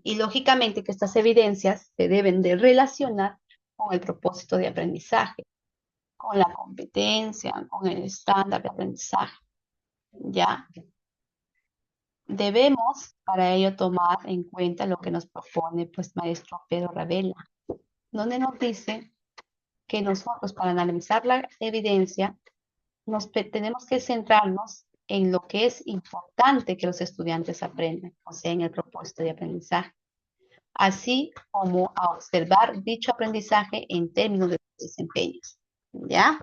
Y lógicamente que estas evidencias se deben de relacionar con el propósito de aprendizaje, con la competencia, con el estándar de aprendizaje. ¿Ya? Debemos para ello tomar en cuenta lo que nos propone pues maestro Pedro Ravela, donde nos dice que nosotros para analizar la evidencia tenemos que centrarnos en lo que es importante que los estudiantes aprendan, o sea, en el propósito de aprendizaje, así como a observar dicho aprendizaje en términos de desempeños. ¿Ya?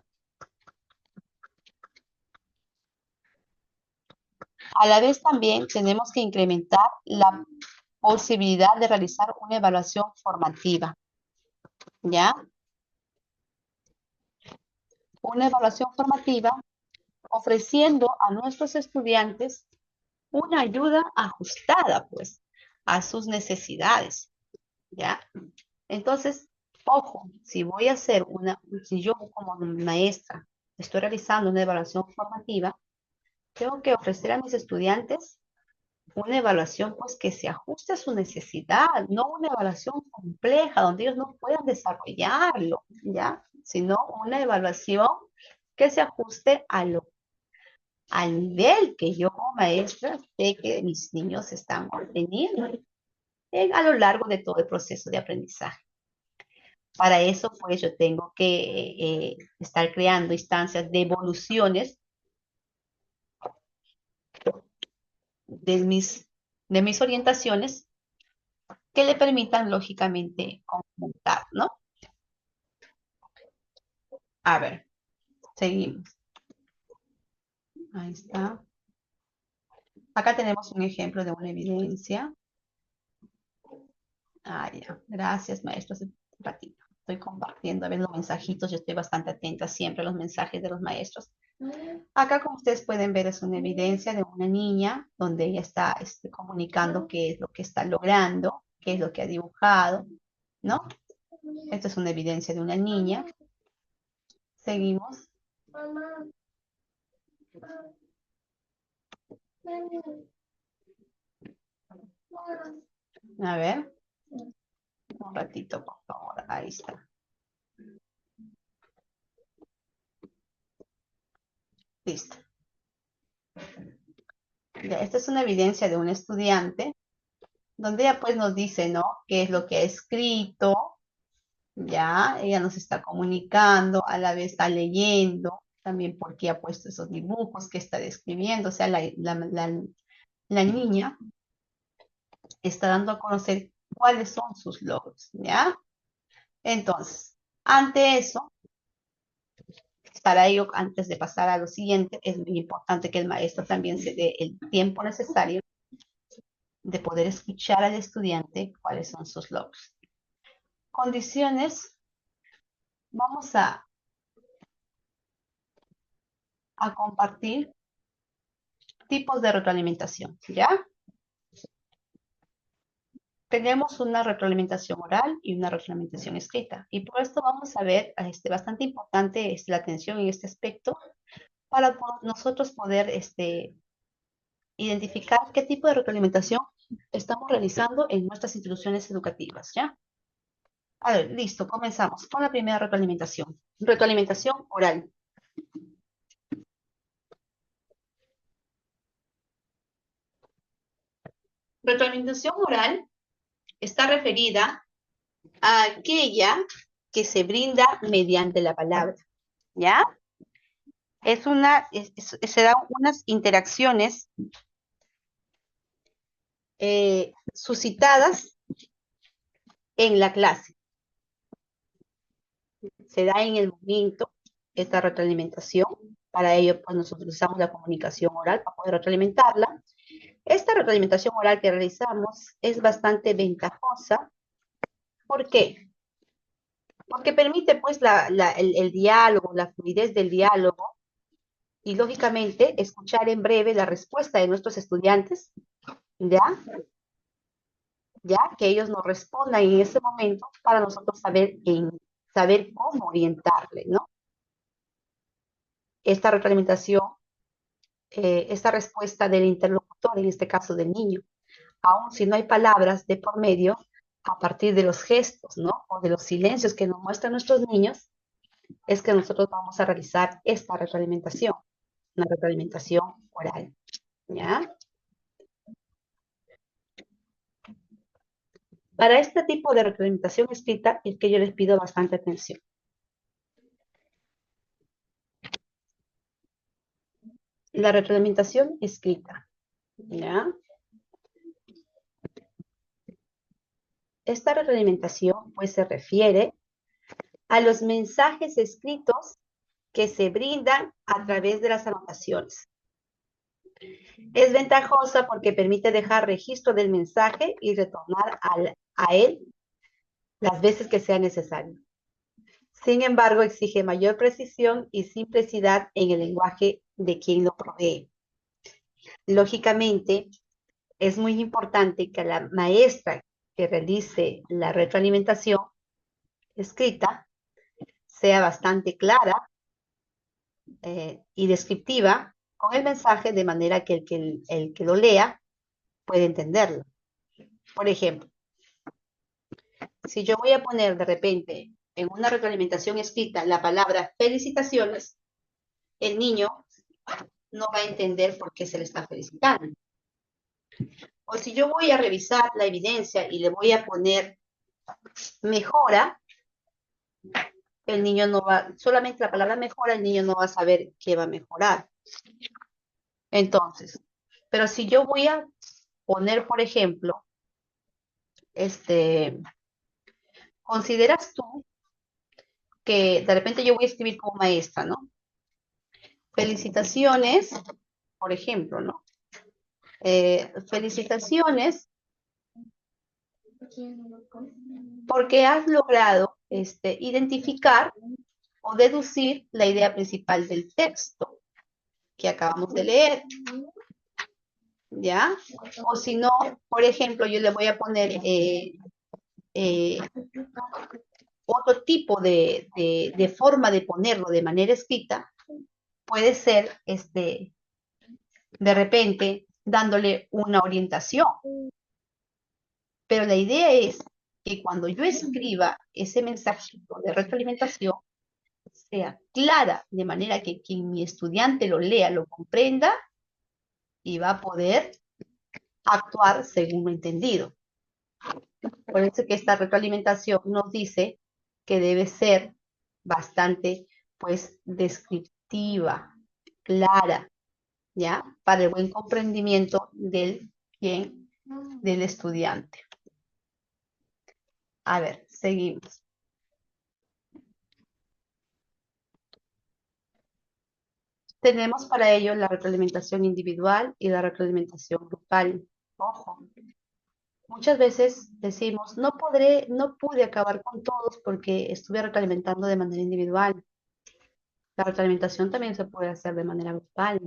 A la vez también tenemos que incrementar la posibilidad de realizar una evaluación formativa. ¿Ya? Una evaluación formativa ofreciendo a nuestros estudiantes una ayuda ajustada, pues, a sus necesidades, ¿ya? Entonces, ojo, si yo como maestra estoy realizando una evaluación formativa, tengo que ofrecer a mis estudiantes una evaluación, pues, que se ajuste a su necesidad, no una evaluación compleja donde ellos no puedan desarrollarlo, ¿ya? Sino una evaluación que se ajuste al nivel que yo como maestra sé que mis niños están obteniendo a lo largo de todo el proceso de aprendizaje. Para eso, pues, yo tengo que estar creando instancias de evoluciones de mis orientaciones que le permitan, lógicamente, conjuntar, ¿no? A ver, seguimos. Ahí está. Acá tenemos un ejemplo de una evidencia. Ah, ya. Gracias, maestro. Hace un ratito. Estoy compartiendo a ver los mensajitos. Yo estoy bastante atenta siempre a los mensajes de los maestros. Acá, como ustedes pueden ver, es una evidencia de una niña donde ella está comunicando qué es lo que está logrando, qué es lo que ha dibujado, ¿no? Esta es una evidencia de una niña. Seguimos. A ver, un ratito, por favor. Ahí está. Listo. Ya, esta es una evidencia de un estudiante donde ella pues nos dice, ¿no? ¿Qué es lo que ha escrito? Ya, ella nos está comunicando, a la vez está leyendo, también porque ha puesto esos dibujos que está describiendo, o sea, la niña está dando a conocer cuáles son sus logros, ¿ya? Entonces, ante eso, para ello, antes de pasar a lo siguiente, es muy importante que el maestro también se dé el tiempo necesario de poder escuchar al estudiante cuáles son sus logros. Condiciones, vamos a compartir tipos de retroalimentación, ¿ya? Tenemos una retroalimentación oral y una retroalimentación escrita. Y por esto vamos a ver, bastante importante la atención en este aspecto para nosotros poder identificar qué tipo de retroalimentación estamos realizando en nuestras instituciones educativas, ¿ya? A ver, listo, comenzamos con la primera retroalimentación. Retroalimentación oral. Retroalimentación oral está referida a aquella que se brinda mediante la palabra, ¿ya? Se dan unas interacciones suscitadas en la clase. Se da en el momento esta retroalimentación. Para ello, pues nosotros usamos la comunicación oral para poder retroalimentarla. Esta retroalimentación oral que realizamos es bastante ventajosa. ¿Por qué? Porque permite pues el diálogo, la fluidez del diálogo y lógicamente escuchar en breve la respuesta de nuestros estudiantes, ¿ya? Ya que ellos nos respondan en ese momento para nosotros saber cómo orientarle, ¿no? Esta retroalimentación, esta respuesta del interlocutor, en este caso del niño, aun si no hay palabras de por medio, a partir de los gestos, ¿no? O de los silencios que nos muestran nuestros niños, es que nosotros vamos a realizar esta retroalimentación, una retroalimentación oral, ¿ya? Para este tipo de retroalimentación escrita es que yo les pido bastante atención. La retroalimentación escrita, ¿ya? Esta retroalimentación pues se refiere a los mensajes escritos que se brindan a través de las anotaciones. Es ventajosa porque permite dejar registro del mensaje y retornar a él las veces que sea necesario. Sin embargo, exige mayor precisión y simplicidad en el lenguaje de quien lo provee. Lógicamente, es muy importante que la maestra que realice la retroalimentación escrita sea bastante clara y descriptiva con el mensaje de manera que el que lo lea puede entenderlo. Por ejemplo, si yo voy a poner de repente en una retroalimentación escrita la palabra felicitaciones, el niño no va a entender por qué se le está felicitando. O si yo voy a revisar la evidencia y le voy a poner mejora, el niño no va, solamente la palabra mejora, el niño no va a saber qué va a mejorar. Entonces, pero si yo voy a poner, por ejemplo, consideras tú que de repente yo voy a escribir como maestra, ¿no? Felicitaciones, por ejemplo, ¿no? Felicitaciones porque has logrado identificar o deducir la idea principal del texto que acabamos de leer, ¿ya? O si no, por ejemplo, yo le voy a poner eh, otro tipo de forma de ponerlo de manera escrita, puede ser, de repente, dándole una orientación. Pero la idea es que cuando yo escriba ese mensajito de retroalimentación, sea clara, de manera que quien mi estudiante lo lea, lo comprenda y va a poder actuar según lo entendido. Por eso que esta retroalimentación nos dice que debe ser bastante, pues, descriptiva, clara, ¿ya? Para el buen comprendimiento del estudiante. A ver, seguimos. Tenemos para ello la retroalimentación individual y la retroalimentación grupal. Ojo, muchas veces decimos, no pude acabar con todos porque estuve retroalimentando de manera individual. La retroalimentación también se puede hacer de manera grupal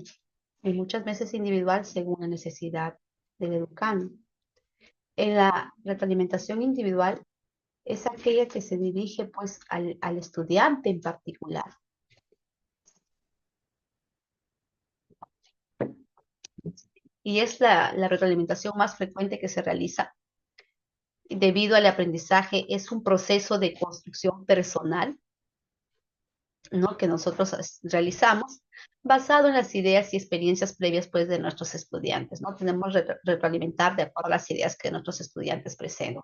y muchas veces individual según la necesidad del educando. En la retroalimentación individual es aquella que se dirige pues al estudiante en particular. y es la retroalimentación más frecuente que se realiza debido al aprendizaje, es un proceso de construcción personal, ¿no? Que nosotros realizamos basado en las ideas y experiencias previas pues, de nuestros estudiantes, ¿no? Tenemos retroalimentar de acuerdo a las ideas que nuestros estudiantes presentan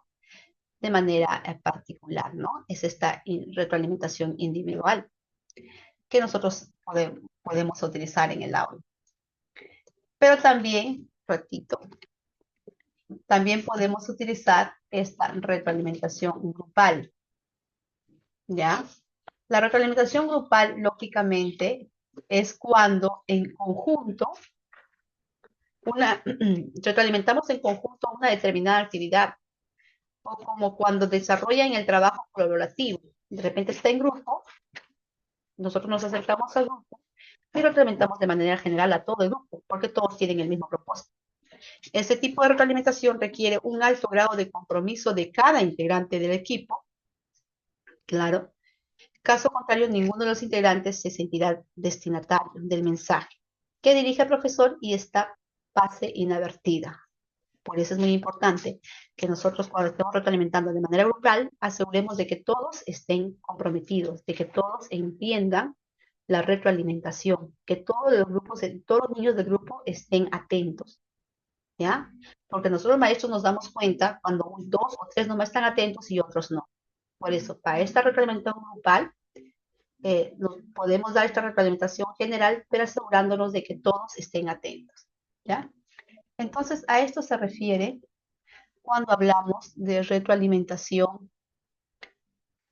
de manera particular, ¿no? Es esta retroalimentación individual que nosotros podemos utilizar en el aula. Pero también, repito, también podemos utilizar esta retroalimentación grupal, ¿ya? La retroalimentación grupal, lógicamente, es cuando en conjunto, retroalimentamos en conjunto una determinada actividad, o como cuando desarrollan el trabajo colaborativo. De repente está en grupo, nosotros nos acercamos al grupo y retroalimentamos de manera general a todo el grupo, porque todos tienen el mismo propósito. Ese tipo de retroalimentación requiere un alto grado de compromiso de cada integrante del equipo, claro. Caso contrario, ninguno de los integrantes se sentirá destinatario del mensaje que dirige el profesor y esta pase inadvertida. Por eso es muy importante que nosotros cuando estemos retroalimentando de manera grupal, aseguremos de que todos estén comprometidos, de que todos entiendan la retroalimentación, que todos los grupos, todos los niños del grupo estén atentos, ¿ya? Porque nosotros maestros nos damos cuenta cuando dos o tres nomás están atentos y otros no. Por eso, para esta retroalimentación grupal, nos podemos dar esta retroalimentación general, pero asegurándonos de que todos estén atentos, ¿ya? Entonces, a esto se refiere cuando hablamos de retroalimentación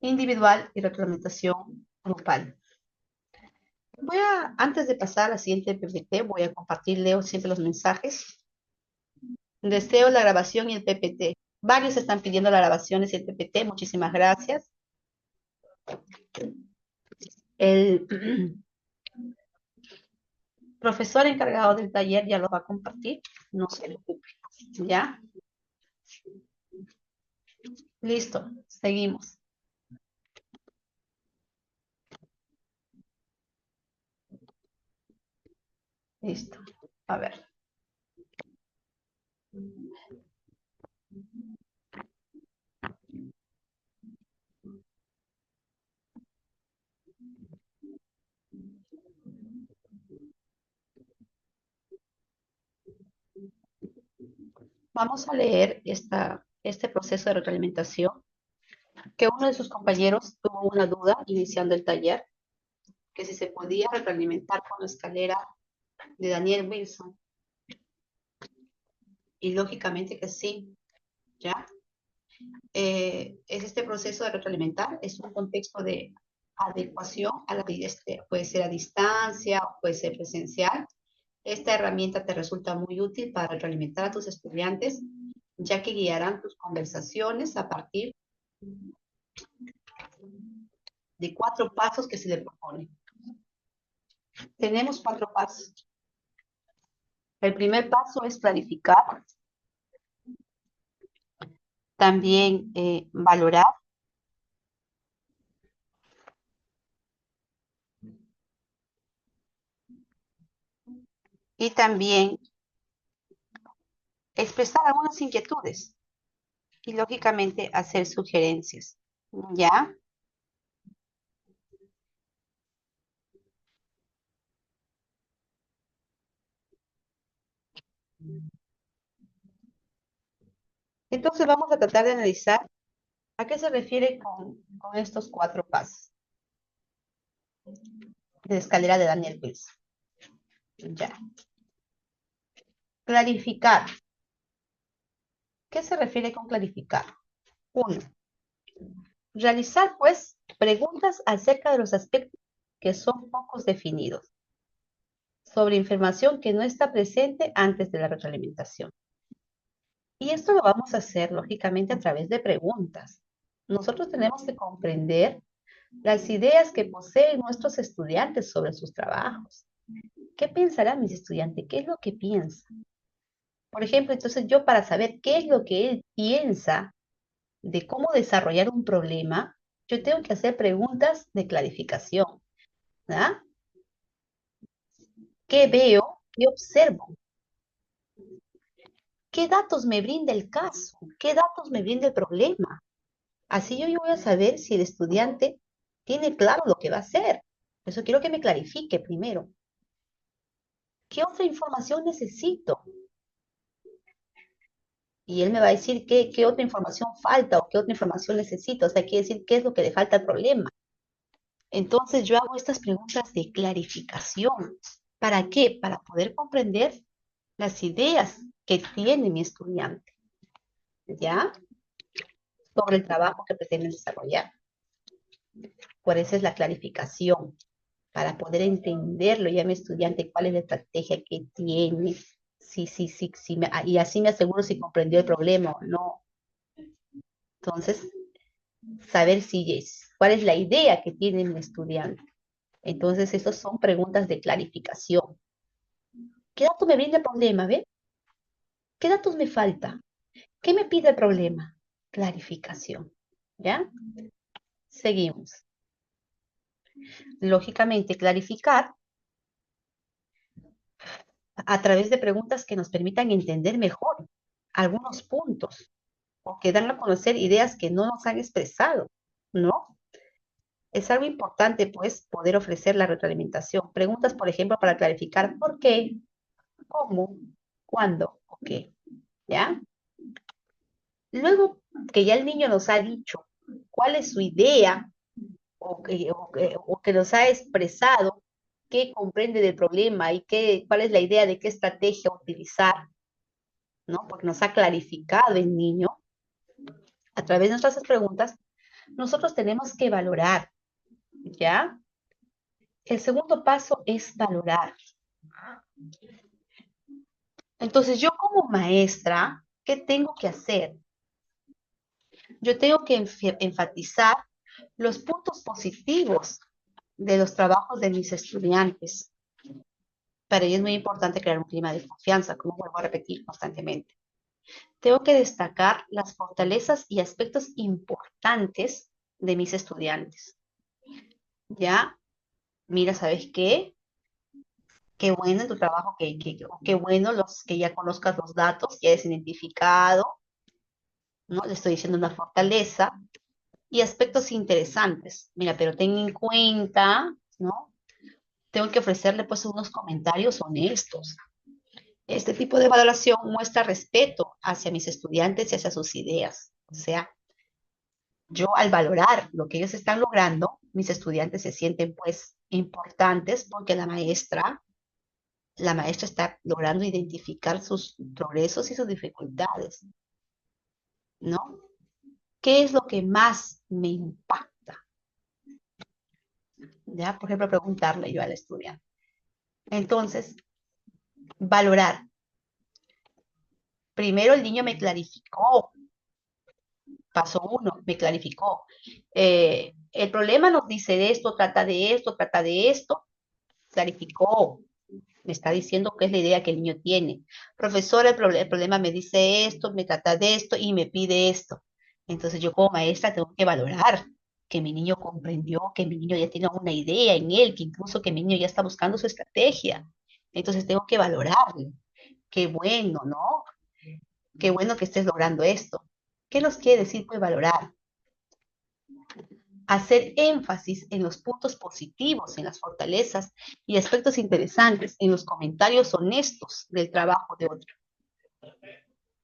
individual y retroalimentación grupal. Antes de pasar a la siguiente PPT, voy a compartir, leo siempre los mensajes. Deseo la grabación y el PPT. Varios están pidiendo las grabaciones y el PPT, muchísimas gracias. El profesor encargado del taller ya lo va a compartir, no se preocupe, ¿ya? Listo, seguimos. Listo, a ver. Vamos a leer este proceso de retroalimentación, que uno de sus compañeros tuvo una duda iniciando el taller, que si se podía retroalimentar con la escalera de Daniel Wilson. Y lógicamente que sí, ¿ya? Es este proceso de retroalimentar, es un contexto de adecuación a la vida, puede ser a distancia, puede ser presencial. Esta herramienta te resulta muy útil para retroalimentar a tus estudiantes, ya que guiarán tus conversaciones a partir de 4 pasos que se le proponen. Tenemos 4 pasos. El primer paso es planificar, también valorar, y también expresar algunas inquietudes y lógicamente hacer sugerencias, ¿ya? Entonces vamos a tratar de analizar a qué se refiere con estos 4 pasos de escalera de Daniel Wilson. Ya. Clarificar. ¿Qué se refiere con clarificar? 1. Realizar, pues, preguntas acerca de los aspectos que son pocos definidos, sobre información que no está presente antes de la retroalimentación. Y esto lo vamos a hacer, lógicamente, a través de preguntas. Nosotros tenemos que comprender las ideas que poseen nuestros estudiantes sobre sus trabajos. ¿Qué pensarán mis estudiantes? ¿Qué es lo que piensan? Por ejemplo, entonces yo para saber qué es lo que él piensa de cómo desarrollar un problema, yo tengo que hacer preguntas de clarificación, ¿verdad? ¿Qué veo? ¿Qué observo? ¿Qué datos me brinda el caso? ¿Qué datos me brinda el problema? Así yo voy a saber si el estudiante tiene claro lo que va a hacer. Por eso quiero que me clarifique primero. ¿Qué otra información necesito? Y él me va a decir qué otra información falta o qué otra información necesito. O sea, quiere decir qué es lo que le falta al problema. Entonces yo hago estas preguntas de clarificación. ¿Para qué? Para poder comprender las ideas que tiene mi estudiante, ¿ya? Sobre el trabajo que pretende desarrollar. Por eso es la clarificación, para poder entenderlo ya mi estudiante, cuál es la estrategia que tiene, sí, y así me aseguro si comprendió el problema o no. Entonces, saber si es, cuál es la idea que tiene mi estudiante. Entonces, esas son preguntas de clarificación. ¿Qué datos me brinda el problema? ¿Ve? ¿Qué datos me falta? ¿Qué me pide el problema? Clarificación. ¿Ya? Seguimos. Lógicamente, clarificar a través de preguntas que nos permitan entender mejor algunos puntos o que dan a conocer ideas que no nos han expresado, ¿no? Es algo importante, pues, poder ofrecer la retroalimentación. Preguntas, por ejemplo, para clarificar por qué, cómo, cuándo o qué, ¿ya? Luego que ya el niño nos ha dicho cuál es su idea o que nos ha expresado qué comprende del problema y cuál es la idea de qué estrategia utilizar, ¿no? Porque nos ha clarificado el niño a través de nuestras preguntas, nosotros tenemos que valorar, ¿ya? El segundo paso es valorar. Entonces, yo como maestra, ¿qué tengo que hacer? Yo tengo que enfatizar los puntos positivos de los trabajos de mis estudiantes. Para ello es muy importante crear un clima de confianza, como vuelvo a repetir constantemente. Tengo que destacar las fortalezas y aspectos importantes de mis estudiantes. Ya, mira, ¿sabes qué? Qué bueno tu trabajo, qué bueno los que ya conozcas los datos, ya has identificado, ¿no? Le estoy diciendo una fortaleza y aspectos interesantes. Mira, pero ten en cuenta, ¿no? Tengo que ofrecerle pues unos comentarios honestos. Este tipo de valoración muestra respeto hacia mis estudiantes y hacia sus ideas. O sea, yo al valorar lo que ellos están logrando, mis estudiantes se sienten pues importantes porque la maestra está logrando identificar sus progresos y sus dificultades, ¿no? ¿Qué es lo que más me impacta? ¿Ya? Por ejemplo, preguntarle yo al estudiante. Entonces, valorar. Primero el niño me clarificó, paso uno, me clarificó. El problema nos dice de esto, trata de esto, clarificó. Me está diciendo qué es la idea que el niño tiene. Profesor, el problema me dice esto, me trata de esto y me pide esto. Entonces yo como maestra tengo que valorar que mi niño comprendió, que mi niño ya tiene una idea en él, que incluso que mi niño ya está buscando su estrategia. Entonces tengo que valorarle. Qué bueno, ¿no? Qué bueno que estés logrando esto. ¿Qué nos quiere decir pues valorar? Hacer énfasis en los puntos positivos, en las fortalezas y aspectos interesantes, en los comentarios honestos del trabajo de otro.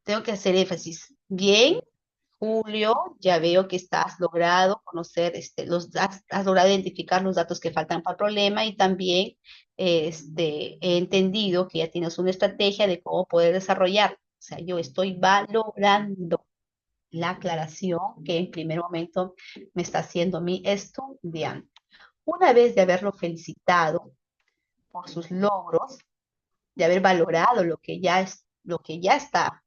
Tengo que hacer énfasis. Bien, Julio, ya veo que has logrado conocer, has logrado identificar los datos que faltan para el problema y también he entendido que ya tienes una estrategia de cómo poder desarrollar. O sea, yo estoy valorando la aclaración que en primer momento me está haciendo mi estudiante. Una vez de haberlo felicitado por sus logros, de haber valorado lo que ya está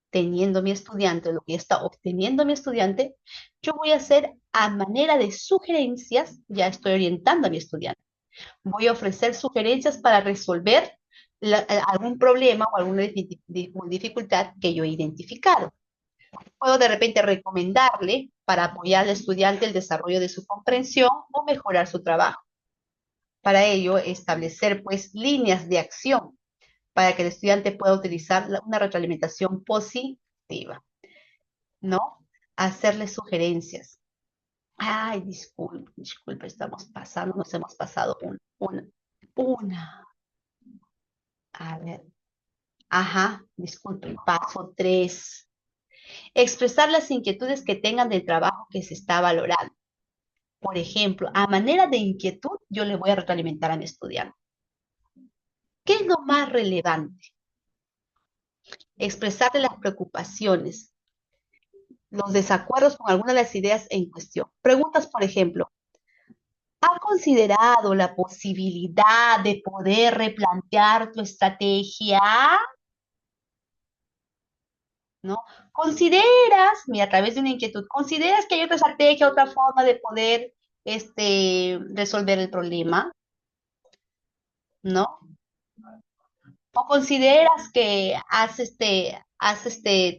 teniendo mi estudiante, lo que está obteniendo mi estudiante, yo voy a hacer a manera de sugerencias, ya estoy orientando a mi estudiante. Voy a ofrecer sugerencias para resolver algún problema o alguna dificultad que yo he identificado. Puedo de repente recomendarle para apoyar al estudiante el desarrollo de su comprensión o mejorar su trabajo. Para ello, establecer pues líneas de acción para que el estudiante pueda utilizar una retroalimentación positiva, ¿no? Hacerle sugerencias. Ay, disculpe, disculpe, nos hemos pasado una. A ver, ajá, disculpe, paso 3. Expresar las inquietudes que tengan del trabajo que se está valorando. Por ejemplo, a manera de inquietud, yo le voy a retroalimentar a mi estudiante. ¿Qué es lo más relevante? Expresarle las preocupaciones, los desacuerdos con alguna de las ideas en cuestión. Preguntas, por ejemplo, ¿has considerado la posibilidad de poder replantear tu estrategia? ¿No? ¿Consideras, mira, a través de una inquietud, consideras que hay otra estrategia, otra forma de poder resolver el problema? ¿No? ¿O consideras que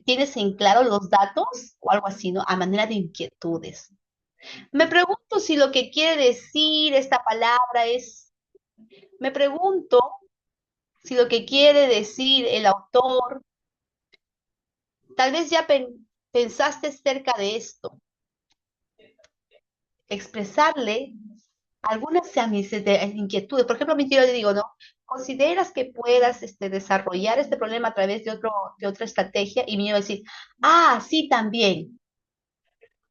tienes en claro los datos o algo así, ¿no? A manera de inquietudes. Me pregunto si lo que quiere decir esta palabra me pregunto si lo que quiere decir el autor, tal vez ya pensaste cerca de esto, expresarle algunas de mis inquietudes. Por ejemplo, yo le digo, ¿no? ¿Consideras que puedas desarrollar este problema a través de otra estrategia? Y me iba a decir, ah, sí, también.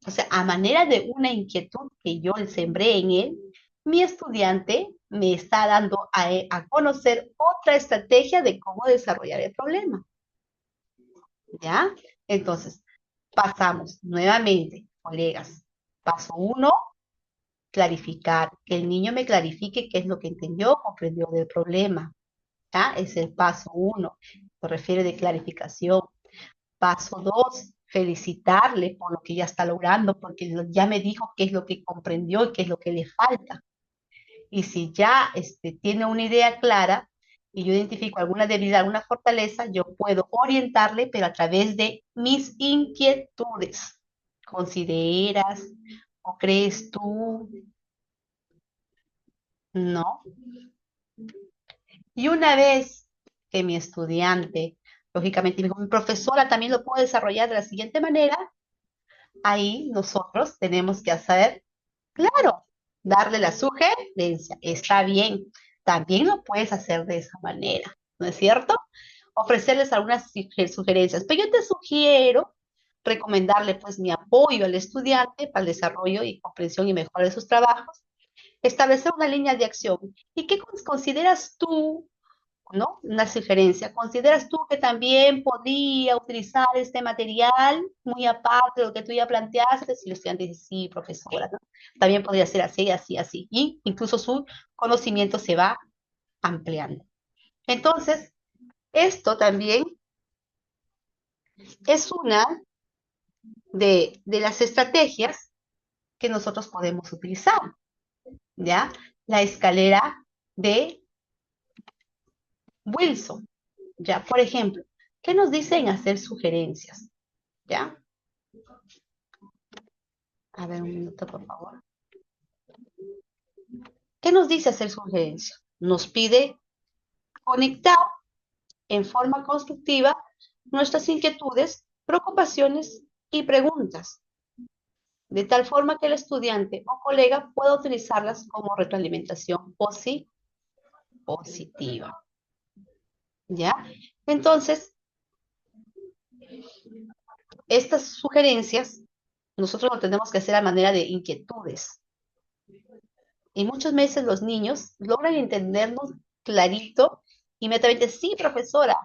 O sea, a manera de una inquietud que yo le sembré en él, mi estudiante me está dando a conocer otra estrategia de cómo desarrollar el problema. ¿Ya? Entonces, pasamos nuevamente, colegas. Paso 1, clarificar. Que el niño me clarifique qué es lo que entendió, comprendió del problema. ¿Ya? Es el paso 1. Se refiere de clarificación. Paso 2, felicitarle por lo que ya está logrando, porque ya me dijo qué es lo que comprendió y qué es lo que le falta. Y si ya tiene una idea clara y yo identifico alguna debilidad, alguna fortaleza, yo puedo orientarle, pero a través de mis inquietudes. ¿Consideras o crees tú? No. Y una vez que mi estudiante, lógicamente, mi profesora también lo puede desarrollar de la siguiente manera, ahí nosotros tenemos que hacer, claro, darle la sugerencia. Está bien, también lo puedes hacer de esa manera, ¿no es cierto? Ofrecerles algunas sugerencias, pero yo te sugiero recomendarle pues mi apoyo al estudiante para el desarrollo y comprensión y mejora de sus trabajos, establecer una línea de acción. ¿Y qué consideras tú, ¿no? Una sugerencia. ¿Consideras tú que también podría utilizar este material muy aparte de lo que tú ya planteaste? Si el estudiante dice, sí, profesora, ¿no? También podría ser así, así, así. Y incluso su conocimiento se va ampliando. Entonces, esto también es una de las estrategias que nosotros podemos utilizar, ¿ya? La escalera de Wilson, ¿ya? Por ejemplo, ¿qué nos dicen hacer sugerencias? ¿Ya? A ver, un minuto, por favor. ¿Qué nos dice hacer sugerencia? Nos pide conectar en forma constructiva nuestras inquietudes, preocupaciones y preguntas, de tal forma que el estudiante o colega pueda utilizarlas como retroalimentación positiva. ¿Ya? Entonces, estas sugerencias nosotros lo tenemos que hacer a manera de inquietudes. Y muchas veces los niños logran entendernos clarito, inmediatamente, sí, profesora.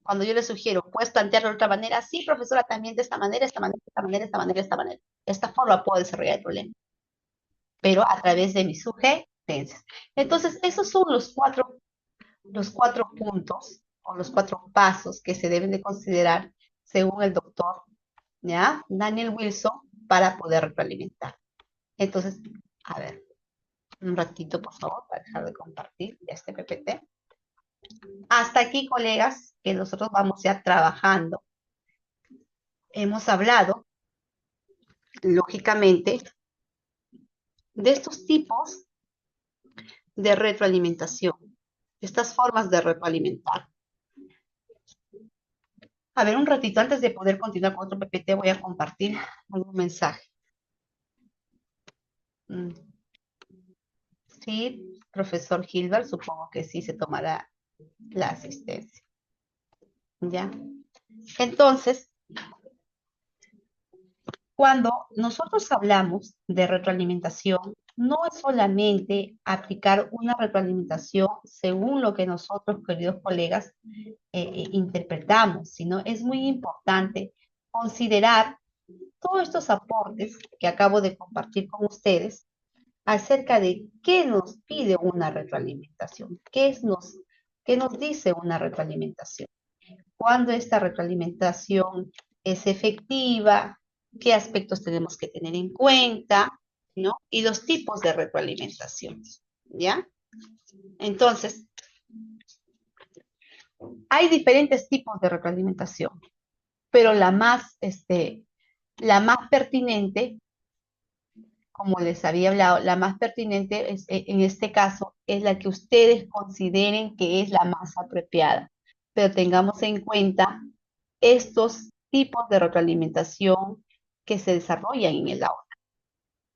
Cuando yo les sugiero, puedes plantearlo de otra manera, sí, profesora, también de esta manera, esta manera, esta manera, esta manera, esta manera. De esta forma puedo desarrollar el problema, pero a través de mis sugerencias. Entonces, esos son los cuatro puntos o los 4 pasos que se deben de considerar según el doctor, ¿ya? Daniel Wilson, para poder retroalimentar. Entonces, a ver, un ratito, por favor, para dejar de compartir este PPT. Hasta aquí, colegas, que nosotros vamos ya trabajando. Hemos hablado, lógicamente, de estos tipos de retroalimentación. estas formas de retroalimentar. A ver, un ratito antes de poder continuar con otro PPT, voy a compartir algún mensaje. Mm, Sí, profesor Gilbert, supongo que sí se tomará la asistencia. ¿Ya? Entonces, cuando nosotros hablamos de retroalimentación, no es solamente aplicar una retroalimentación según lo que nosotros, queridos colegas, interpretamos, sino es muy importante considerar todos estos aportes que acabo de compartir con ustedes acerca de qué nos pide una retroalimentación, qué nos dice una retroalimentación, cuándo esta retroalimentación es efectiva, qué aspectos tenemos que tener en cuenta, ¿no? Y los tipos de retroalimentación, ¿ya? Entonces, hay diferentes tipos de retroalimentación, pero la más pertinente, como les había hablado, la más pertinente en este caso es la que ustedes consideren que es la más apropiada. Pero tengamos en cuenta estos tipos de retroalimentación que se desarrollan en el aula.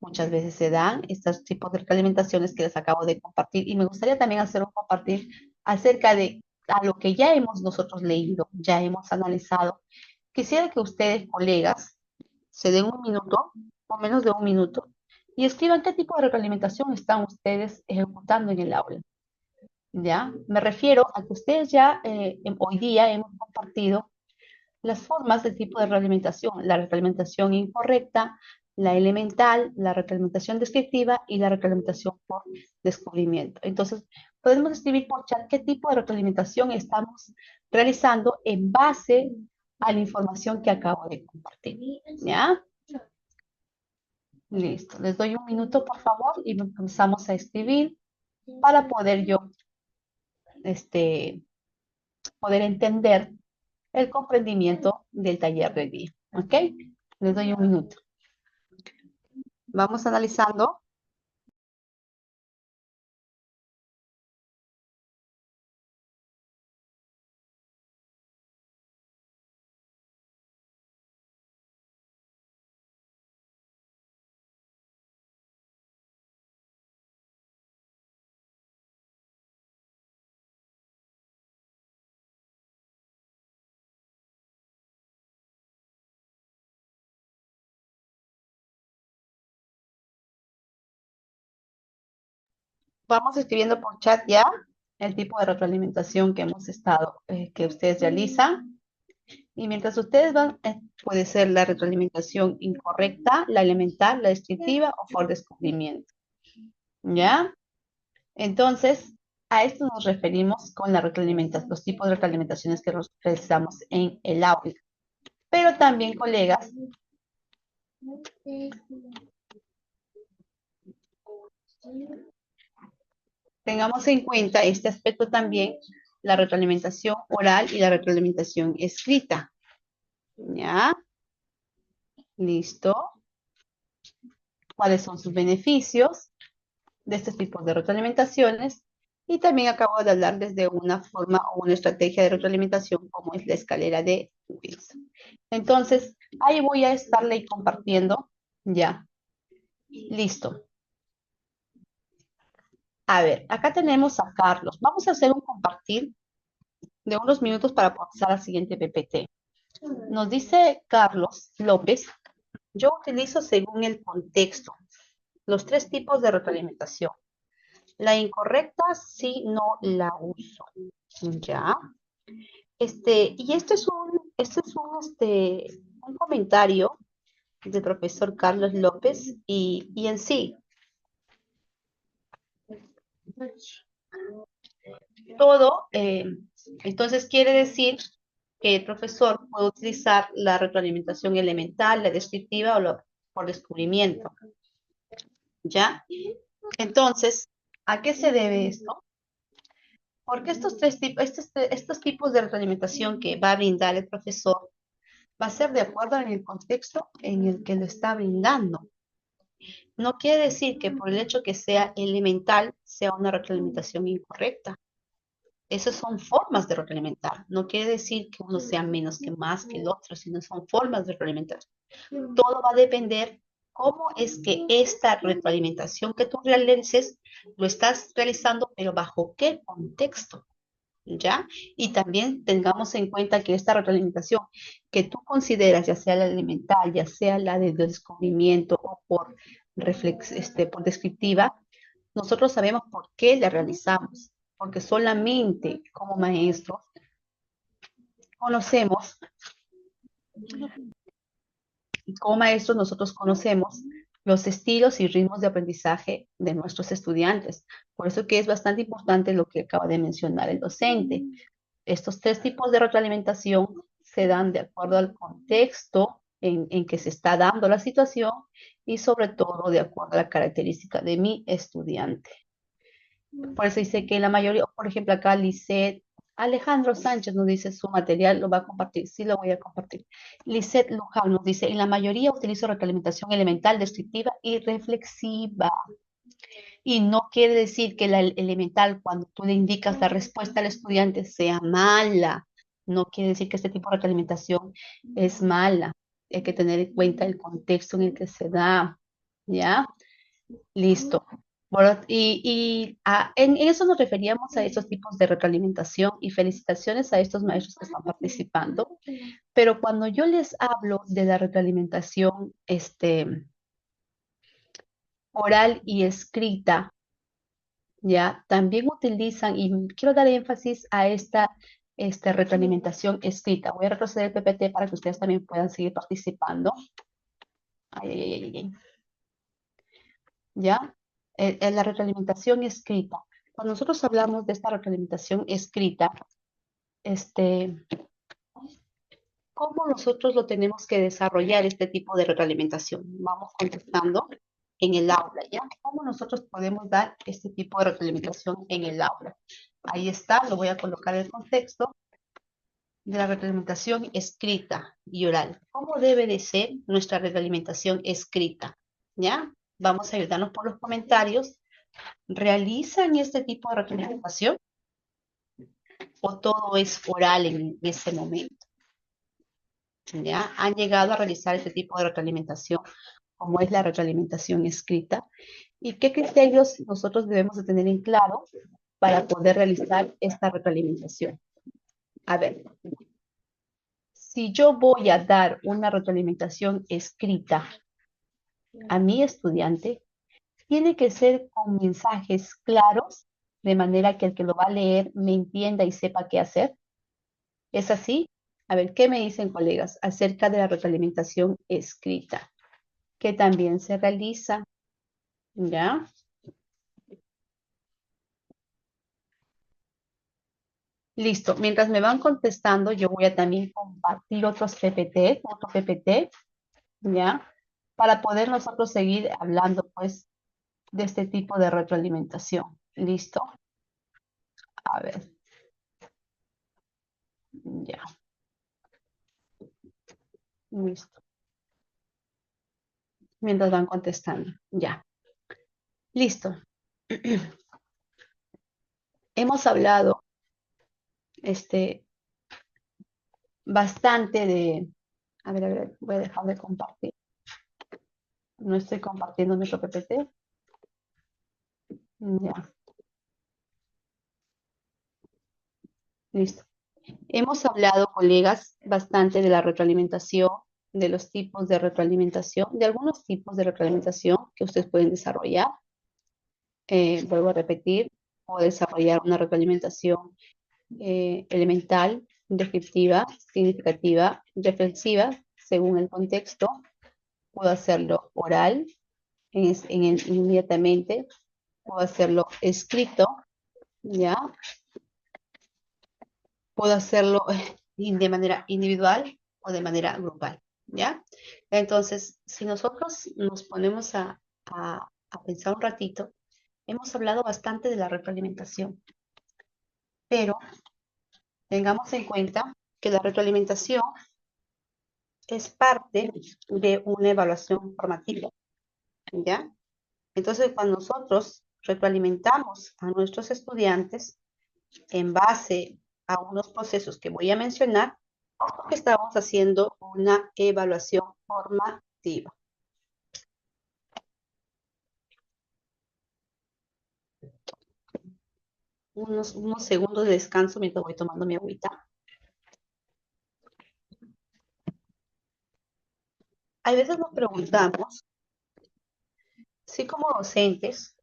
Muchas veces se dan estos tipos de retroalimentaciones que les acabo de compartir y me gustaría también hacer un compartir acerca de a lo que ya hemos nosotros leído, ya hemos analizado. Quisiera que ustedes, colegas, se den un minuto, o menos de un minuto, y escriban qué tipo de retroalimentación están ustedes ejecutando en el aula. ¿Ya? Me refiero a que ustedes ya hoy día hemos compartido las formas de tipo de realimentación, la realimentación incorrecta, la elemental, la realimentación descriptiva y la realimentación por descubrimiento. Entonces, podemos escribir por chat qué tipo de realimentación estamos realizando en base a la información que acabo de compartir. ¿Ya? Listo. Les doy un minuto, por favor, y empezamos a escribir para poder yo poder entender el comprendimiento del taller de hoy día. ¿Ok? Les doy un minuto. Vamos analizando. Vamos escribiendo por chat ya el tipo de retroalimentación que hemos estado, que ustedes realizan. Y mientras ustedes van, puede ser la retroalimentación incorrecta, la elemental, la descriptiva o por descubrimiento. ¿Ya? Entonces, a esto nos referimos con la retroalimentación, los tipos de retroalimentaciones que realizamos en el aula. Pero también, colegas, tengamos en cuenta este aspecto también, la retroalimentación oral y la retroalimentación escrita. ¿Ya? Listo. ¿Cuáles son sus beneficios de este tipo de retroalimentaciones? Y también acabo de hablarles de una forma o una estrategia de retroalimentación como es la escalera de Wilson. Entonces, ahí voy a estarle compartiendo. Ya. Listo. A ver, acá tenemos a Carlos. Vamos a hacer un compartir de unos minutos para pasar al siguiente PPT. Nos dice Carlos López, yo utilizo según el contexto los tres tipos de retroalimentación. La incorrecta sí no la uso. Ya. Y un comentario del profesor Carlos López y en sí, todo, entonces quiere decir que el profesor puede utilizar la retroalimentación elemental, la descriptiva o por descubrimiento. ¿Ya? Entonces, ¿a qué se debe esto? Porque estos tipos de retroalimentación que va a brindar el profesor va a ser de acuerdo en el contexto en el que lo está brindando. No quiere decir que por el hecho que sea elemental sea una retroalimentación incorrecta. Esas son formas de retroalimentar. No quiere decir que uno sea menos que más que el otro, sino son formas de retroalimentar. Todo va a depender cómo es que esta retroalimentación que tú realices lo estás realizando, pero bajo qué contexto, ¿ya? Y también tengamos en cuenta que esta retroalimentación que tú consideras, ya sea la elemental, ya sea la de descubrimiento o por por descriptiva, nosotros sabemos por qué la realizamos, porque solamente como maestros conocemos, como maestros nosotros conocemos los estilos y ritmos de aprendizaje de nuestros estudiantes. Por eso que es bastante importante lo que acaba de mencionar el docente. Estos tres tipos de retroalimentación se dan de acuerdo al contexto en que se está dando la situación y sobre todo de acuerdo a la característica de mi estudiante. Por eso dice que la mayoría, por ejemplo, acá Lisette, Alejandro Sánchez nos dice su material, lo va a compartir, sí lo voy a compartir. Lisette Luján nos dice, en la mayoría utilizo retroalimentación elemental, descriptiva y reflexiva. Y no quiere decir que la elemental, cuando tú le indicas la respuesta al estudiante, sea mala. No quiere decir que este tipo de retroalimentación es mala. Hay que tener en cuenta el contexto en el que se da. ¿Ya? Listo. Bueno, en eso nos referíamos a estos tipos de retroalimentación y felicitaciones a estos maestros que están participando. Pero cuando yo les hablo de la retroalimentación oral y escrita, ya también utilizan, y quiero dar énfasis a esta retroalimentación escrita. Voy a retroceder el PPT para que ustedes también puedan seguir participando. Ay, ay, ay, ay, ay. ¿Ya? En la retroalimentación escrita. Cuando nosotros hablamos de esta retroalimentación escrita, este, ¿cómo nosotros lo tenemos que desarrollar este tipo de retroalimentación? Vamos contestando en el aula, ¿ya? ¿Cómo nosotros podemos dar este tipo de retroalimentación en el aula? Ahí está, lo voy a colocar en el contexto de la retroalimentación escrita y oral. ¿Cómo debe de ser nuestra retroalimentación escrita? ¿Ya? Vamos a ayudarnos por los comentarios. ¿Realizan este tipo de retroalimentación o todo es oral en ese momento? ¿Ya? Han llegado a realizar este tipo de retroalimentación, como es la retroalimentación escrita, y qué criterios nosotros debemos de tener en claro para poder realizar esta retroalimentación. A ver, si yo voy a dar una retroalimentación escrita a mi estudiante, tiene que ser con mensajes claros, de manera que el que lo va a leer me entienda y sepa qué hacer. ¿Es así? A ver, ¿qué me dicen colegas acerca de la retroalimentación escrita? Que también se realiza, ¿ya? Listo. Mientras me van contestando, yo voy a también compartir otros PPT, otro PPT, ¿ya? Para poder nosotros seguir hablando, pues, de este tipo de retroalimentación. ¿Listo? A ver, ya, listo. Mientras van contestando, ya. Listo. Hemos hablado, este, bastante de... a ver, voy a dejar de compartir. No estoy compartiendo nuestro PPT. Ya, listo. Hemos hablado, colegas, bastante de la retroalimentación, de los tipos de retroalimentación, de algunos tipos de retroalimentación que ustedes pueden desarrollar. Vuelvo a repetir, o desarrollar una retroalimentación elemental, descriptiva, significativa, reflexiva, según el contexto. Puedo hacerlo oral, inmediatamente. Puedo hacerlo escrito, ¿ya? Puedo hacerlo de manera individual o de manera grupal, ¿ya? Entonces, si nosotros nos ponemos a pensar un ratito, hemos hablado bastante de la retroalimentación, pero tengamos en cuenta que la retroalimentación es parte de una evaluación formativa, ¿ya? Entonces, cuando nosotros retroalimentamos a nuestros estudiantes, en base a unos procesos que voy a mencionar, porque estamos haciendo una evaluación formativa. Unos segundos de descanso mientras voy tomando mi agüita. A veces nos preguntamos si como docentes,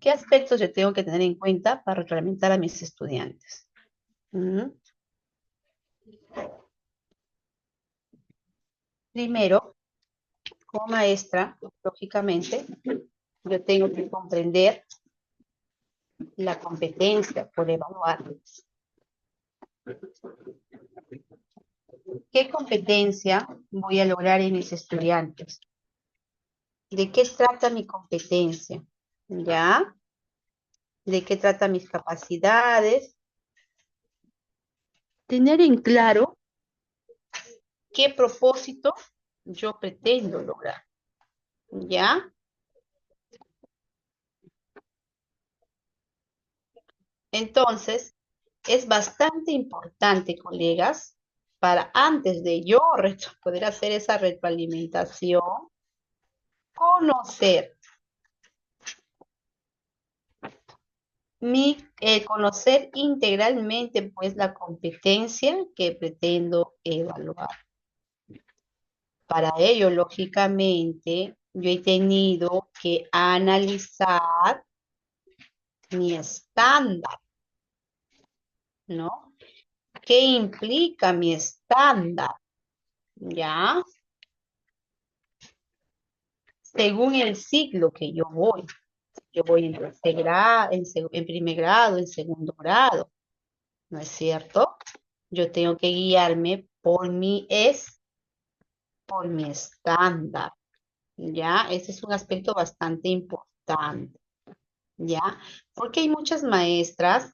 ¿qué aspectos yo tengo que tener en cuenta para reglamentar a mis estudiantes? ¿Mm? Primero, como maestra, lógicamente, yo tengo que comprender la competencia por evaluar. ¿Qué competencia voy a lograr en mis estudiantes? ¿De qué trata mi competencia? ¿Ya? ¿De qué trata mis capacidades? Tener en claro qué propósito yo pretendo lograr. ¿Ya? Entonces, es bastante importante, colegas, para antes de yo poder hacer esa retroalimentación, conocer conocer integralmente pues la competencia que pretendo evaluar. Para ello, lógicamente, yo he tenido que analizar mi estándar, ¿no? ¿Qué implica mi estándar? ¿Ya? Según el ciclo que yo voy. Yo voy en tercer grado, en primer grado, en segundo grado, ¿no es cierto? Yo tengo que guiarme por mi estándar, ¿ya? Ese es un aspecto bastante importante, ¿ya? Porque hay muchas maestras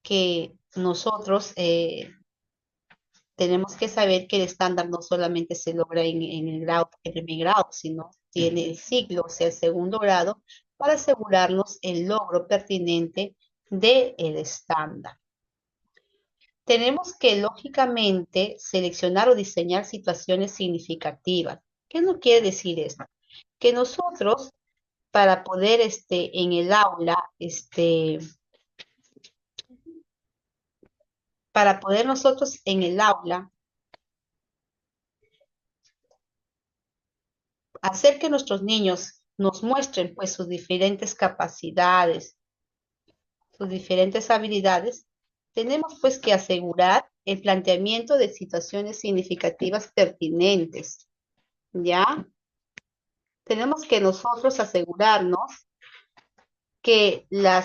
que nosotros tenemos que saber que el estándar no solamente se logra en el grado, en primer grado, sino tiene el ciclo, o sea, el segundo grado, para asegurarnos el logro pertinente del estándar. Tenemos que, lógicamente, seleccionar o diseñar situaciones significativas. ¿Qué no quiere decir esto? Que nosotros, para poder en el aula, para poder nosotros en el aula hacer que nuestros niños nos muestren pues sus diferentes capacidades, sus diferentes habilidades, tenemos pues que asegurar el planteamiento de situaciones significativas pertinentes, ¿ya? Tenemos que nosotros asegurarnos que la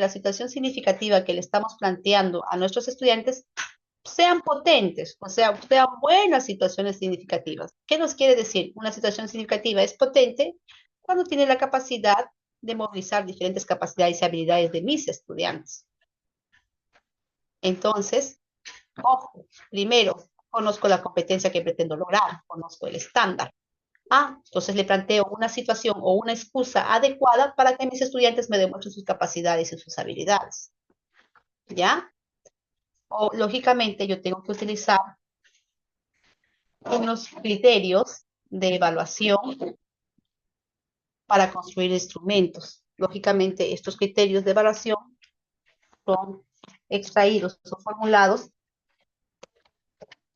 situación significativa que le estamos planteando a nuestros estudiantes sean potentes, o sea, sean buenas situaciones significativas. ¿Qué nos quiere decir? Una situación significativa es potente cuando tiene la capacidad de movilizar diferentes capacidades y habilidades de mis estudiantes. Entonces, ojo, primero, conozco la competencia que pretendo lograr, conozco el estándar. Entonces le planteo una situación o una excusa adecuada para que mis estudiantes me demuestren sus capacidades y sus habilidades. ¿Ya? O lógicamente yo tengo que utilizar unos criterios de evaluación para construir instrumentos. Lógicamente, estos criterios de evaluación son extraídos o formulados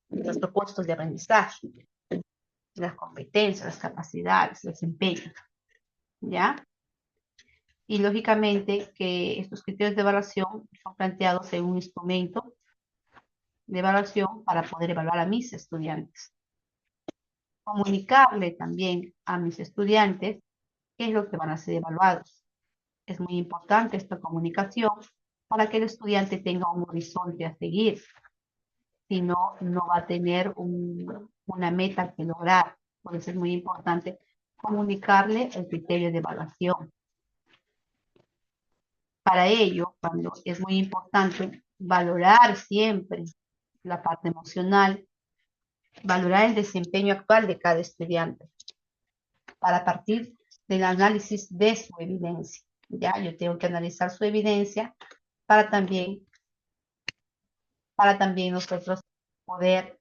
de los propósitos de aprendizaje, las competencias, las capacidades, el desempeño, ¿ya? Y lógicamente que estos criterios de evaluación son planteados en un instrumento de evaluación para poder evaluar a mis estudiantes. Comunicarle también a mis estudiantes qué es lo que van a ser evaluados. Es muy importante esta comunicación para que el estudiante tenga un horizonte a seguir. Si no, no va a tener una meta que lograr. Por eso es muy importante comunicarle el criterio de evaluación. Para ello, cuando es muy importante valorar siempre la parte emocional, valorar el desempeño actual de cada estudiante, para partir del análisis de su evidencia. Ya, yo tengo que analizar su evidencia para también, nosotros poder,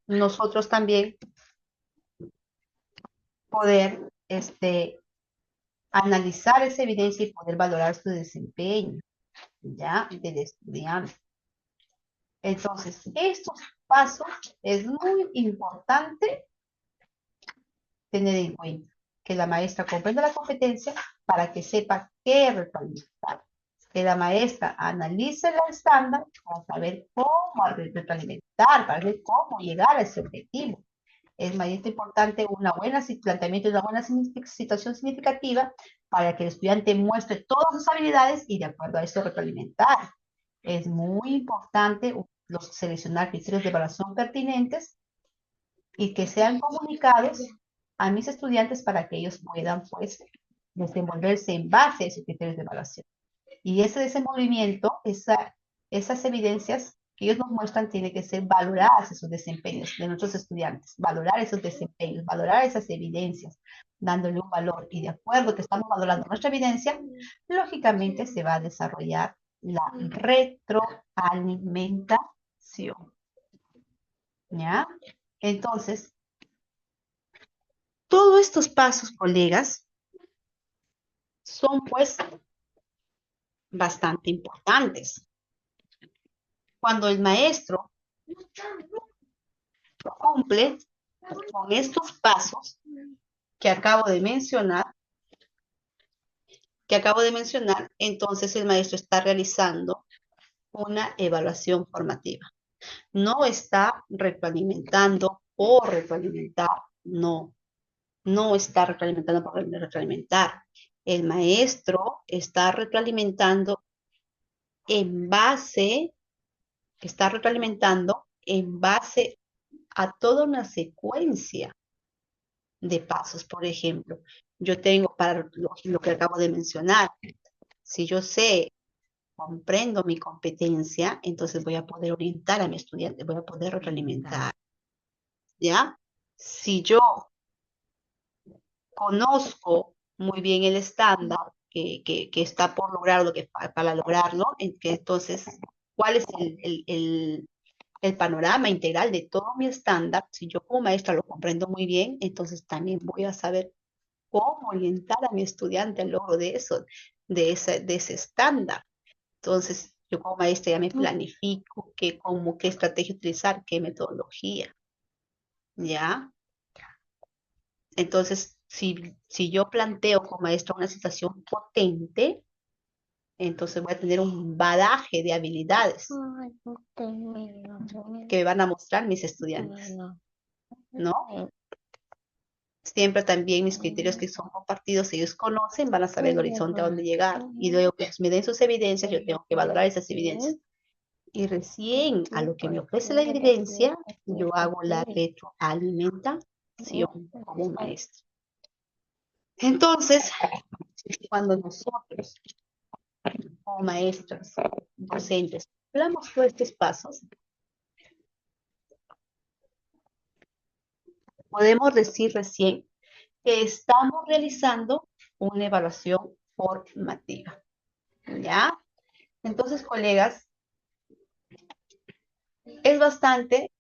nosotros también poder, analizar esa evidencia y poder valorar su desempeño, ya, del estudiante. Entonces, estos pasos es muy importante tener en cuenta que la maestra comprenda la competencia para que sepa qué retroalimentar. Que la maestra analice el estándar para saber cómo retroalimentar, para ver cómo llegar a ese objetivo. Es más importante planteamiento de una buena situación significativa para que el estudiante muestre todas sus habilidades y de acuerdo a eso retroalimentar. Es muy importante seleccionar criterios de evaluación pertinentes y que sean comunicados a mis estudiantes para que ellos puedan, pues, desenvolverse en base a esos criterios de evaluación. Y ese desenvolvimiento, esas evidencias que ellos nos muestran, tiene que ser valoradas esos desempeños de nuestros estudiantes, valorar esos desempeños, valorar esas evidencias, dándole un valor. Y de acuerdo que estamos valorando nuestra evidencia, lógicamente se va a desarrollar la retroalimentación. ¿Ya? Entonces, todos estos pasos, colegas, son pues bastante importantes. Cuando el maestro cumple con estos pasos que acabo de mencionar, entonces el maestro está realizando una evaluación formativa. No está retroalimentando por retroalimentar, no está retroalimentando por retroalimentar. El maestro está retroalimentando en base a toda una secuencia de pasos. Por ejemplo, yo tengo para lo que acabo de mencionar, si yo comprendo mi competencia, entonces voy a poder orientar a mi estudiante, voy a poder retroalimentar, ¿ya? Si yo conozco muy bien el estándar que está por lograrlo, para lograrlo, entonces, ¿cuál es el panorama integral de todo mi estándar? Si yo como maestra lo comprendo muy bien, entonces también voy a saber cómo orientar a mi estudiante al logro de eso, de ese estándar. Entonces, yo como maestra ya me planifico qué estrategia utilizar, qué metodología, ¿ya? Entonces, si yo planteo como maestra una situación potente, entonces voy a tener un bagaje de habilidades que me van a mostrar mis estudiantes, ¿no? Siempre también mis criterios que son compartidos, ellos conocen, van a saber el horizonte a dónde llegar. Y luego que me den sus evidencias, yo tengo que valorar esas evidencias. Y recién a lo que me ofrece la evidencia, yo hago la retroalimentación como maestro. Entonces, cuando nosotros, como maestros, docentes, hablamos todos estos pasos, podemos decir recién que estamos realizando una evaluación formativa. ¿Ya? Entonces, colegas, es bastante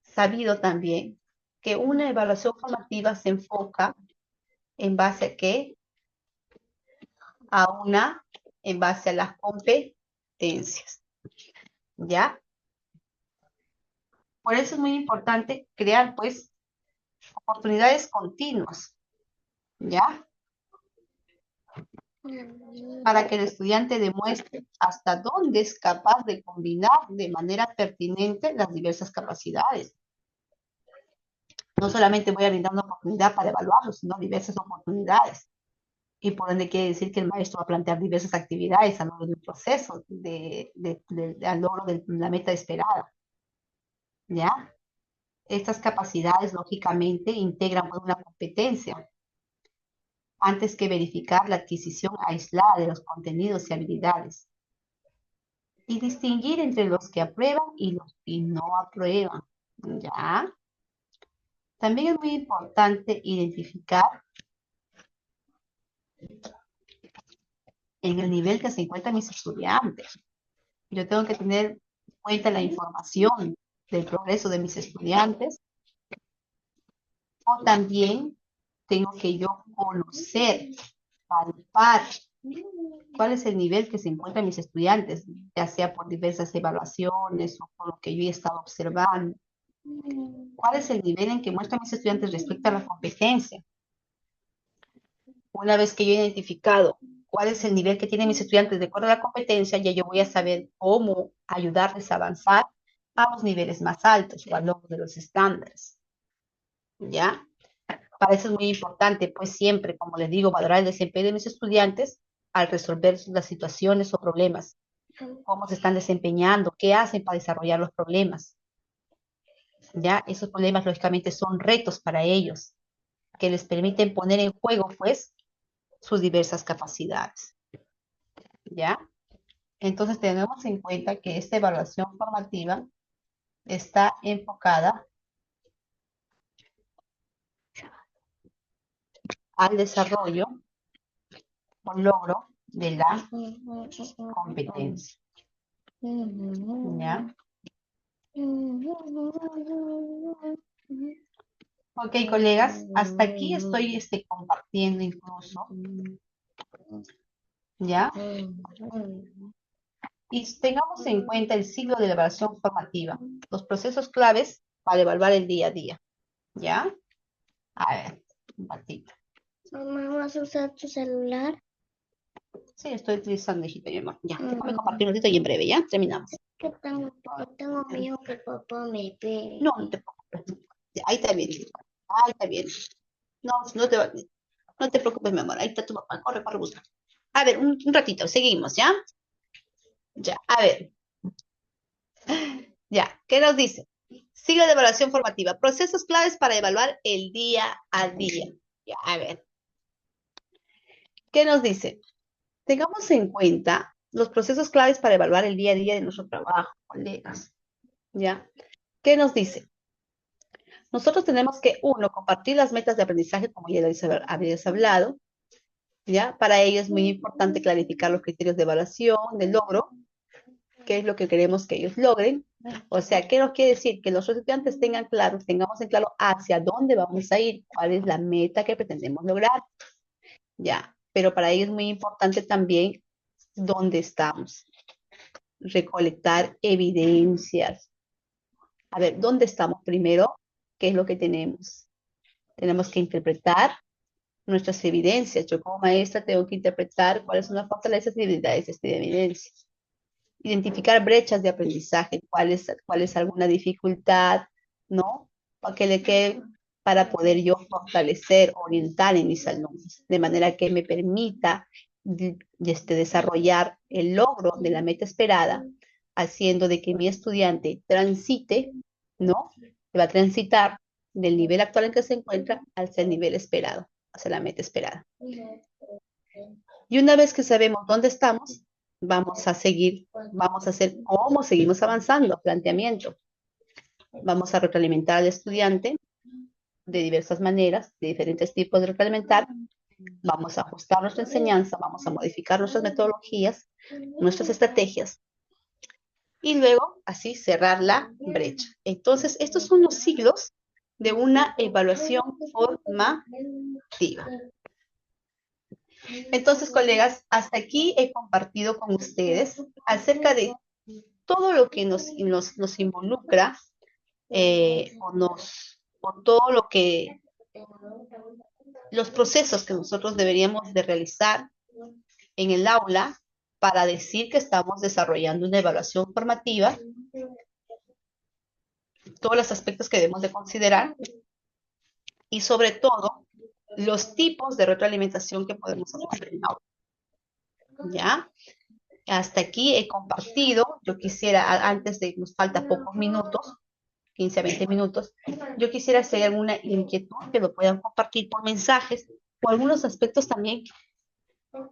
sabido también que una evaluación formativa se enfoca en base a qué? En base a las competencias. ¿Ya? Por eso es muy importante crear, pues, oportunidades continuas. ¿Ya? Para que el estudiante demuestre hasta dónde es capaz de combinar de manera pertinente las diversas capacidades. No solamente voy a brindar una oportunidad para evaluarlo, sino diversas oportunidades. Y por ende quiere decir que el maestro va a plantear diversas actividades a lo largo del proceso, al logro de la meta esperada. ¿Ya? Estas capacidades, lógicamente, integran una competencia, antes que verificar la adquisición aislada de los contenidos y habilidades. y distinguir entre los que aprueban y los que no aprueban. ¿Ya? También es muy importante identificar en el nivel que se encuentran mis estudiantes. Yo tengo que tener en cuenta la información del progreso de mis estudiantes, o también tengo que yo conocer, palpar cuál es el nivel que se encuentran mis estudiantes, ya sea por diversas evaluaciones o por lo que yo he estado observando. ¿Cuál es el nivel en que muestran mis estudiantes respecto a la competencia? Una vez que yo he identificado cuál es el nivel que tienen mis estudiantes de acuerdo a la competencia, ya yo voy a saber cómo ayudarles a avanzar a los niveles más altos o a logro de los estándares. ¿Ya? Para eso es muy importante, pues siempre, como les digo, valorar el desempeño de mis estudiantes al resolver las situaciones o problemas, cómo se están desempeñando, qué hacen para desarrollar los problemas. ¿Ya? Esos problemas, lógicamente, son retos para ellos, que les permiten poner en juego, pues, sus diversas capacidades. ¿Ya? Entonces tenemos en cuenta que esta evaluación formativa está enfocada al desarrollo o logro de la competencia. ¿Ya? Ok, colegas, hasta aquí estoy compartiendo incluso, ¿ya? Y tengamos en cuenta el ciclo de la evaluación formativa, los procesos claves para evaluar el día a día, ¿ya? A ver, un ratito. Mamá, ¿vas a usar tu celular? Sí, estoy utilizando, hijito, mi amor. Ya, déjame compartir un ratito y en breve, ¿ya? Terminamos. Que tengo miedo que papá me pegue. No, no te preocupes. Ya, ahí está bien, hijito. Ahí está bien. No, no te preocupes, mi amor. Ahí está tu papá. Corre, corre, busca. A ver, un ratito, seguimos, ¿ya? Ya, a ver. Ya, ¿qué nos dice? Siglo de evaluación formativa. Procesos claves para evaluar el día a día. Ya, a ver. ¿Qué nos dice? Tengamos en cuenta los procesos claves para evaluar el día a día de nuestro trabajo, colegas. ¿Ya? ¿Qué nos dice? Nosotros tenemos que, uno, compartir las metas de aprendizaje, como ya les habías hablado, ¿ya? Para ello es muy importante clarificar los criterios de evaluación, de logro, qué es lo que queremos que ellos logren. O sea, ¿qué nos quiere decir? Que los estudiantes tengan claro, tengamos en claro hacia dónde vamos a ir, cuál es la meta que pretendemos lograr, ¿ya? Pero para ello es muy importante también dónde estamos, recolectar evidencias. A ver, ¿dónde estamos primero? ¿Qué es lo que tenemos? Tenemos que interpretar nuestras evidencias. Yo como maestra tengo que interpretar cuáles son las fortalezas y debilidades de esta evidencia. Identificar brechas de aprendizaje, cuál es alguna dificultad, ¿no? Para que le quede, para poder yo fortalecer, orientar en mis alumnos, de manera que me permita desarrollar el logro de la meta esperada, haciendo de que mi estudiante transite, ¿no? Va a transitar del nivel actual en que se encuentra hacia el nivel esperado, hacia la meta esperada. Y una vez que sabemos dónde estamos, vamos a seguir, vamos a hacer cómo seguimos avanzando, planteamiento. Vamos a retroalimentar al estudiante de diversas maneras, de diferentes tipos de retroalimentar. Vamos a ajustar nuestra enseñanza, vamos a modificar nuestras metodologías, nuestras estrategias y luego así cerrar la brecha. Entonces, estos son los siglos de una evaluación formativa. Entonces, colegas, hasta aquí he compartido con ustedes acerca de todo lo que nos involucra o todo lo que, los procesos que nosotros deberíamos de realizar en el aula para decir que estamos desarrollando una evaluación formativa, todos los aspectos que debemos de considerar y sobre todo los tipos de retroalimentación que podemos hacer en el aula. ¿Ya? Hasta aquí he compartido. Yo quisiera, antes de, nos falta pocos minutos, 15 a 20 minutos, yo quisiera hacer alguna inquietud que lo puedan compartir por mensajes o algunos aspectos también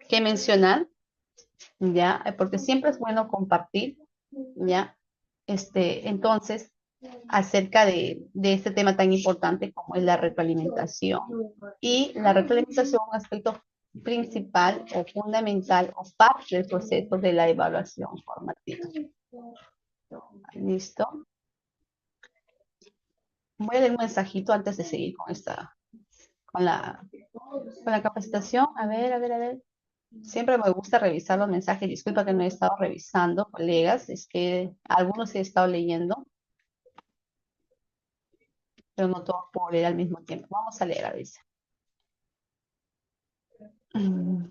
que mencionar, ¿ya? Porque siempre es bueno compartir ¿ya? Entonces, acerca de este tema tan importante como es la retroalimentación. Y la retroalimentación es un aspecto principal o fundamental o parte del proceso de la evaluación formativa. ¿Listo? Voy a leer un mensajito antes de seguir con la capacitación. A ver, a ver, a ver. Siempre me gusta revisar los mensajes. Disculpa que no he estado revisando, colegas. Es que algunos sí he estado leyendo, pero no todos puedo leer al mismo tiempo. Vamos a leer, a ver. Mm,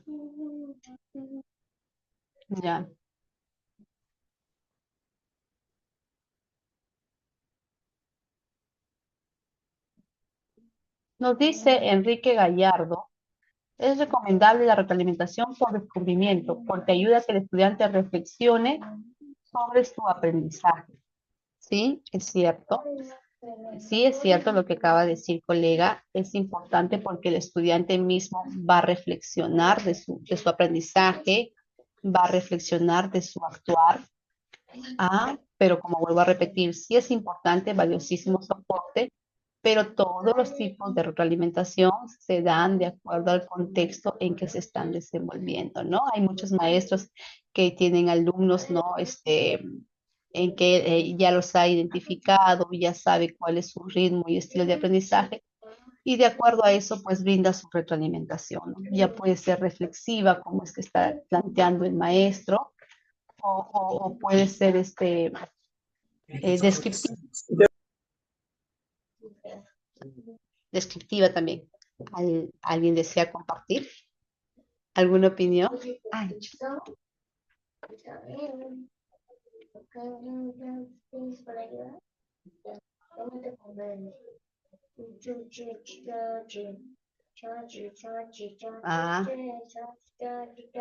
Ya. Nos dice Enrique Gallardo, es recomendable la retroalimentación por descubrimiento, porque ayuda a que el estudiante reflexione sobre su aprendizaje. Sí, es cierto. Sí, es cierto lo que acaba de decir, colega. Es importante porque el estudiante mismo va a reflexionar de su aprendizaje, va a reflexionar de su actuar. Pero como vuelvo a repetir, sí es importante, valiosísimo soporte, pero todos los tipos de retroalimentación se dan de acuerdo al contexto en que se están desenvolviendo, ¿no? Hay muchos maestros que tienen alumnos, ¿no? En que ya los ha identificado, ya sabe cuál es su ritmo y estilo de aprendizaje, y de acuerdo a eso, pues brinda su retroalimentación, ¿no? Ya puede ser reflexiva, como es que está planteando el maestro, o puede ser descriptiva, descriptiva también. ¿Alguien desea compartir alguna opinión? Ay, ah,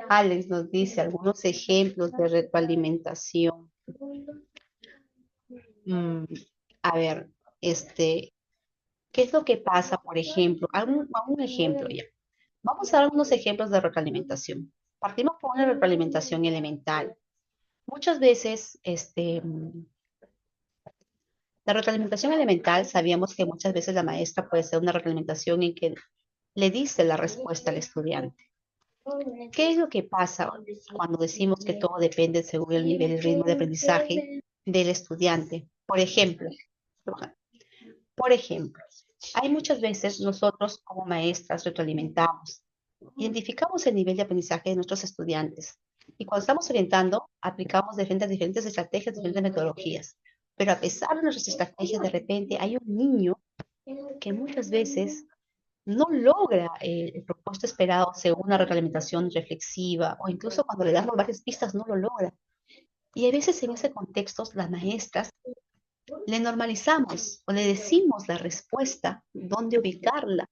Alex nos dice algunos ejemplos de retroalimentación. Mm, a ver, ¿qué es lo que pasa, por ejemplo? Algún ejemplo ya. Vamos a dar algunos ejemplos de retroalimentación. Partimos con una retroalimentación elemental. Muchas veces, la retroalimentación elemental, sabíamos que muchas veces la maestra puede ser una retroalimentación en que le dice la respuesta al estudiante. ¿Qué es lo que pasa cuando decimos que todo depende según el nivel y ritmo de aprendizaje del estudiante? Por ejemplo, hay muchas veces nosotros como maestras retroalimentamos, identificamos el nivel de aprendizaje de nuestros estudiantes y cuando estamos orientando aplicamos diferentes estrategias, diferentes metodologías. Pero a pesar de nuestras estrategias, de repente hay un niño que muchas veces no logra el propósito esperado según una retroalimentación reflexiva o incluso cuando le damos varias pistas no lo logra. Y a veces en ese contexto las maestras le normalizamos o le decimos la respuesta, dónde ubicarla,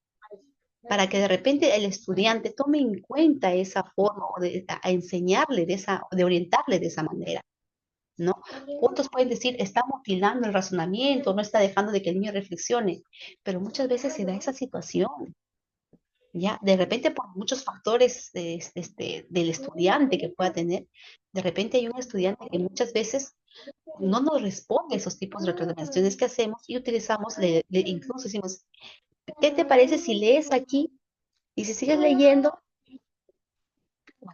para que de repente el estudiante tome en cuenta esa forma o a enseñarle de orientarle de esa manera, ¿no? Otros pueden decir, está mutilando el razonamiento, no está dejando de que el niño reflexione, pero muchas veces se da esa situación. Ya, de repente por muchos factores del estudiante que pueda tener, de repente hay un estudiante que muchas veces no nos responde a esos tipos de retroalimentaciones que hacemos y utilizamos, incluso decimos, ¿qué te parece si lees aquí? Y si sigues leyendo,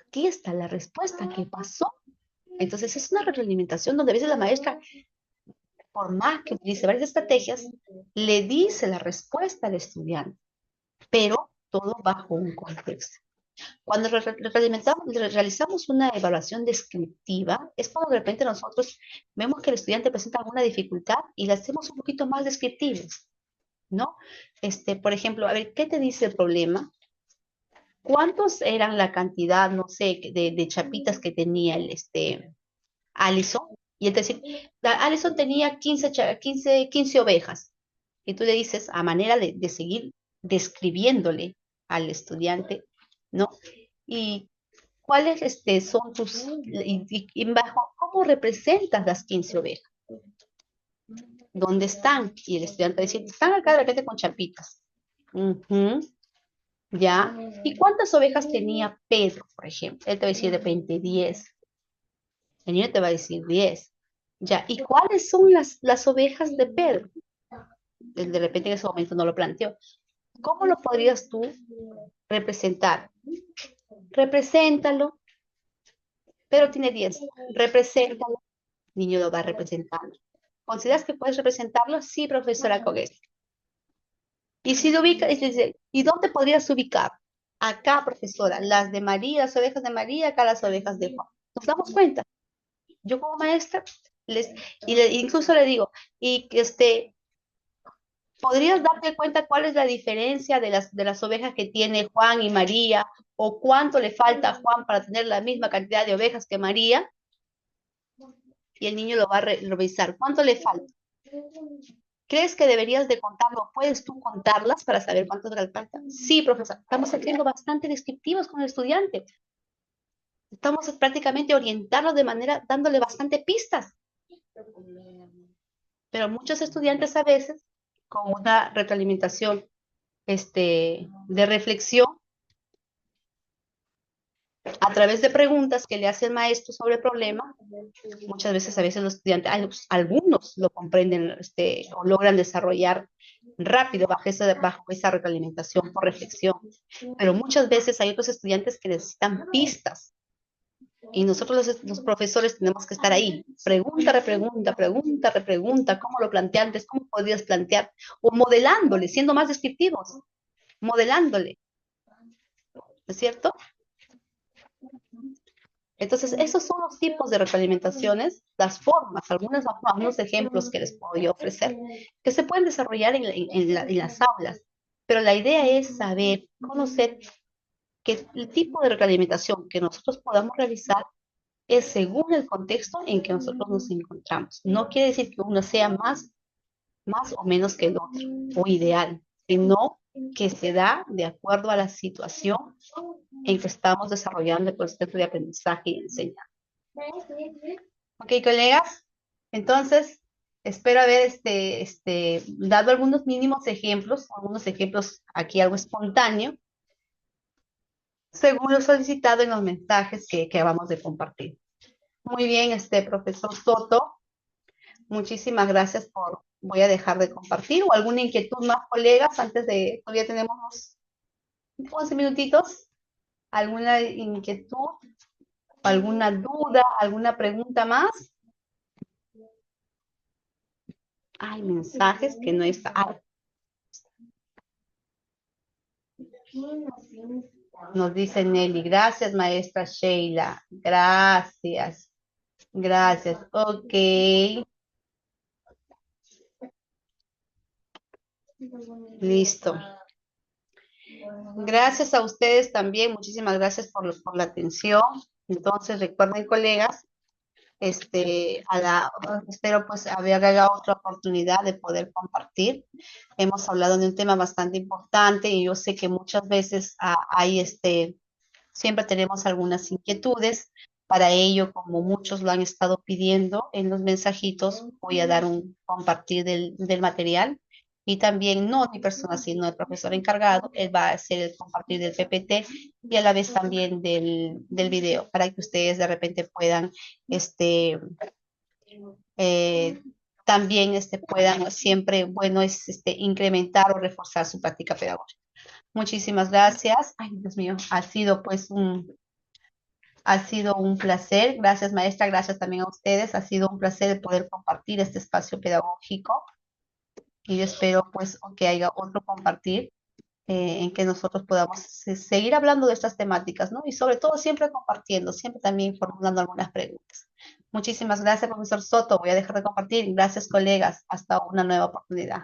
aquí está la respuesta, ¿qué pasó? Entonces es una retroalimentación donde a veces la maestra, por más que utilice varias estrategias, le dice la respuesta al estudiante, pero todo bajo un contexto. Cuando realizamos una evaluación descriptiva, es cuando de repente nosotros vemos que el estudiante presenta alguna dificultad y la hacemos un poquito más descriptivos, ¿no? Por ejemplo, a ver, ¿qué te dice el problema? ¿Cuántos eran la cantidad, no sé, de chapitas que tenía Allison? Y él te dice, Allison tenía 15 ovejas. Y tú le dices, a manera de seguir describiéndole al estudiante, ¿no? Y cuáles son y bajo, ¿cómo representas las 15 ovejas? ¿Dónde están? Y el estudiante dice, están acá de repente con chapitas. Ujú, ¿ya? ¿Y cuántas ovejas tenía Pedro, por ejemplo? Él te va a decir de repente 10. El niño te va a decir 10. Ya, ¿y cuáles son las ovejas de Pedro? De repente en ese momento no lo planteó. ¿Cómo lo podrías tú representar? Represéntalo, pero tiene 10. Represéntalo, niño lo va representando. ¿Consideras que puedes representarlo? Sí, profesora Cogues. Y si lo ubica, y dice, ¿y dónde podrías ubicar? Acá, profesora, las de María, las ovejas de María, acá las ovejas de Juan. ¿Nos damos cuenta? Yo como maestra, incluso le digo, y que ¿podrías darte cuenta cuál es la diferencia de las ovejas que tiene Juan y María? ¿O cuánto le falta a Juan para tener la misma cantidad de ovejas que María? Y el niño lo va a revisar. ¿Cuánto le falta? ¿Crees que deberías de contarlo? ¿Puedes tú contarlas para saber cuánto le falta? Sí, profesor. Estamos siendo bastante descriptivos con el estudiante. Estamos prácticamente orientando de manera, dándole bastante pistas. Pero muchos estudiantes a veces, con una retroalimentación de reflexión, a través de preguntas que le hace el maestro sobre el problema, muchas veces a veces los estudiantes, algunos lo comprenden o logran desarrollar rápido bajo esa retroalimentación por reflexión, pero muchas veces hay otros estudiantes que necesitan pistas y nosotros los profesores tenemos que estar ahí, pregunta, repregunta, pregunta, repregunta, ¿cómo lo planteantes? ¿Cómo podrías plantear? O modelándole, siendo más descriptivos, modelándole, ¿no es cierto? Entonces, esos son los tipos de retroalimentaciones, las formas, algunos ejemplos que les puedo yo ofrecer, que se pueden desarrollar en las aulas. Pero la idea es saber, conocer que el tipo de retroalimentación que nosotros podamos realizar es según el contexto en que nosotros nos encontramos. No quiere decir que uno sea más o menos que el otro, o ideal, sino que se da de acuerdo a la situación en que estamos desarrollando el proceso de aprendizaje y enseñanza. Ok, colegas, entonces espero haber dado algunos mínimos ejemplos, algunos ejemplos aquí algo espontáneo, según lo solicitado en los mensajes que acabamos de compartir. Muy bien, profesor Soto, muchísimas gracias voy a dejar de compartir, o alguna inquietud más, colegas, todavía tenemos unos 11 minutitos, alguna inquietud, alguna duda, alguna pregunta más. Hay mensajes que no están. Nos dice Nelly, gracias maestra Sheila, gracias, gracias, ok, listo. Gracias a ustedes también, muchísimas gracias por la atención. Entonces recuerden, colegas, espero pues haber dado otra oportunidad de poder compartir. Hemos hablado de un tema bastante importante y yo sé que muchas veces siempre tenemos algunas inquietudes. Para ello, como muchos lo han estado pidiendo en los mensajitos, voy a dar un compartir del material. Y también, no mi persona, sino el profesor encargado, él va a hacer el compartir del PPT y a la vez también del video, para que ustedes de repente puedan, eh, también puedan siempre, bueno, es incrementar o reforzar su práctica pedagógica. Muchísimas gracias. Ay, Dios mío, ha sido un placer. Gracias, maestra. Gracias también a ustedes. Ha sido un placer poder compartir este espacio pedagógico. Y yo espero, pues, que haya otro compartir en que nosotros podamos seguir hablando de estas temáticas, ¿no? Y sobre todo siempre compartiendo, siempre también formulando algunas preguntas. Muchísimas gracias, profesor Soto. Voy a dejar de compartir. Gracias, colegas. Hasta una nueva oportunidad.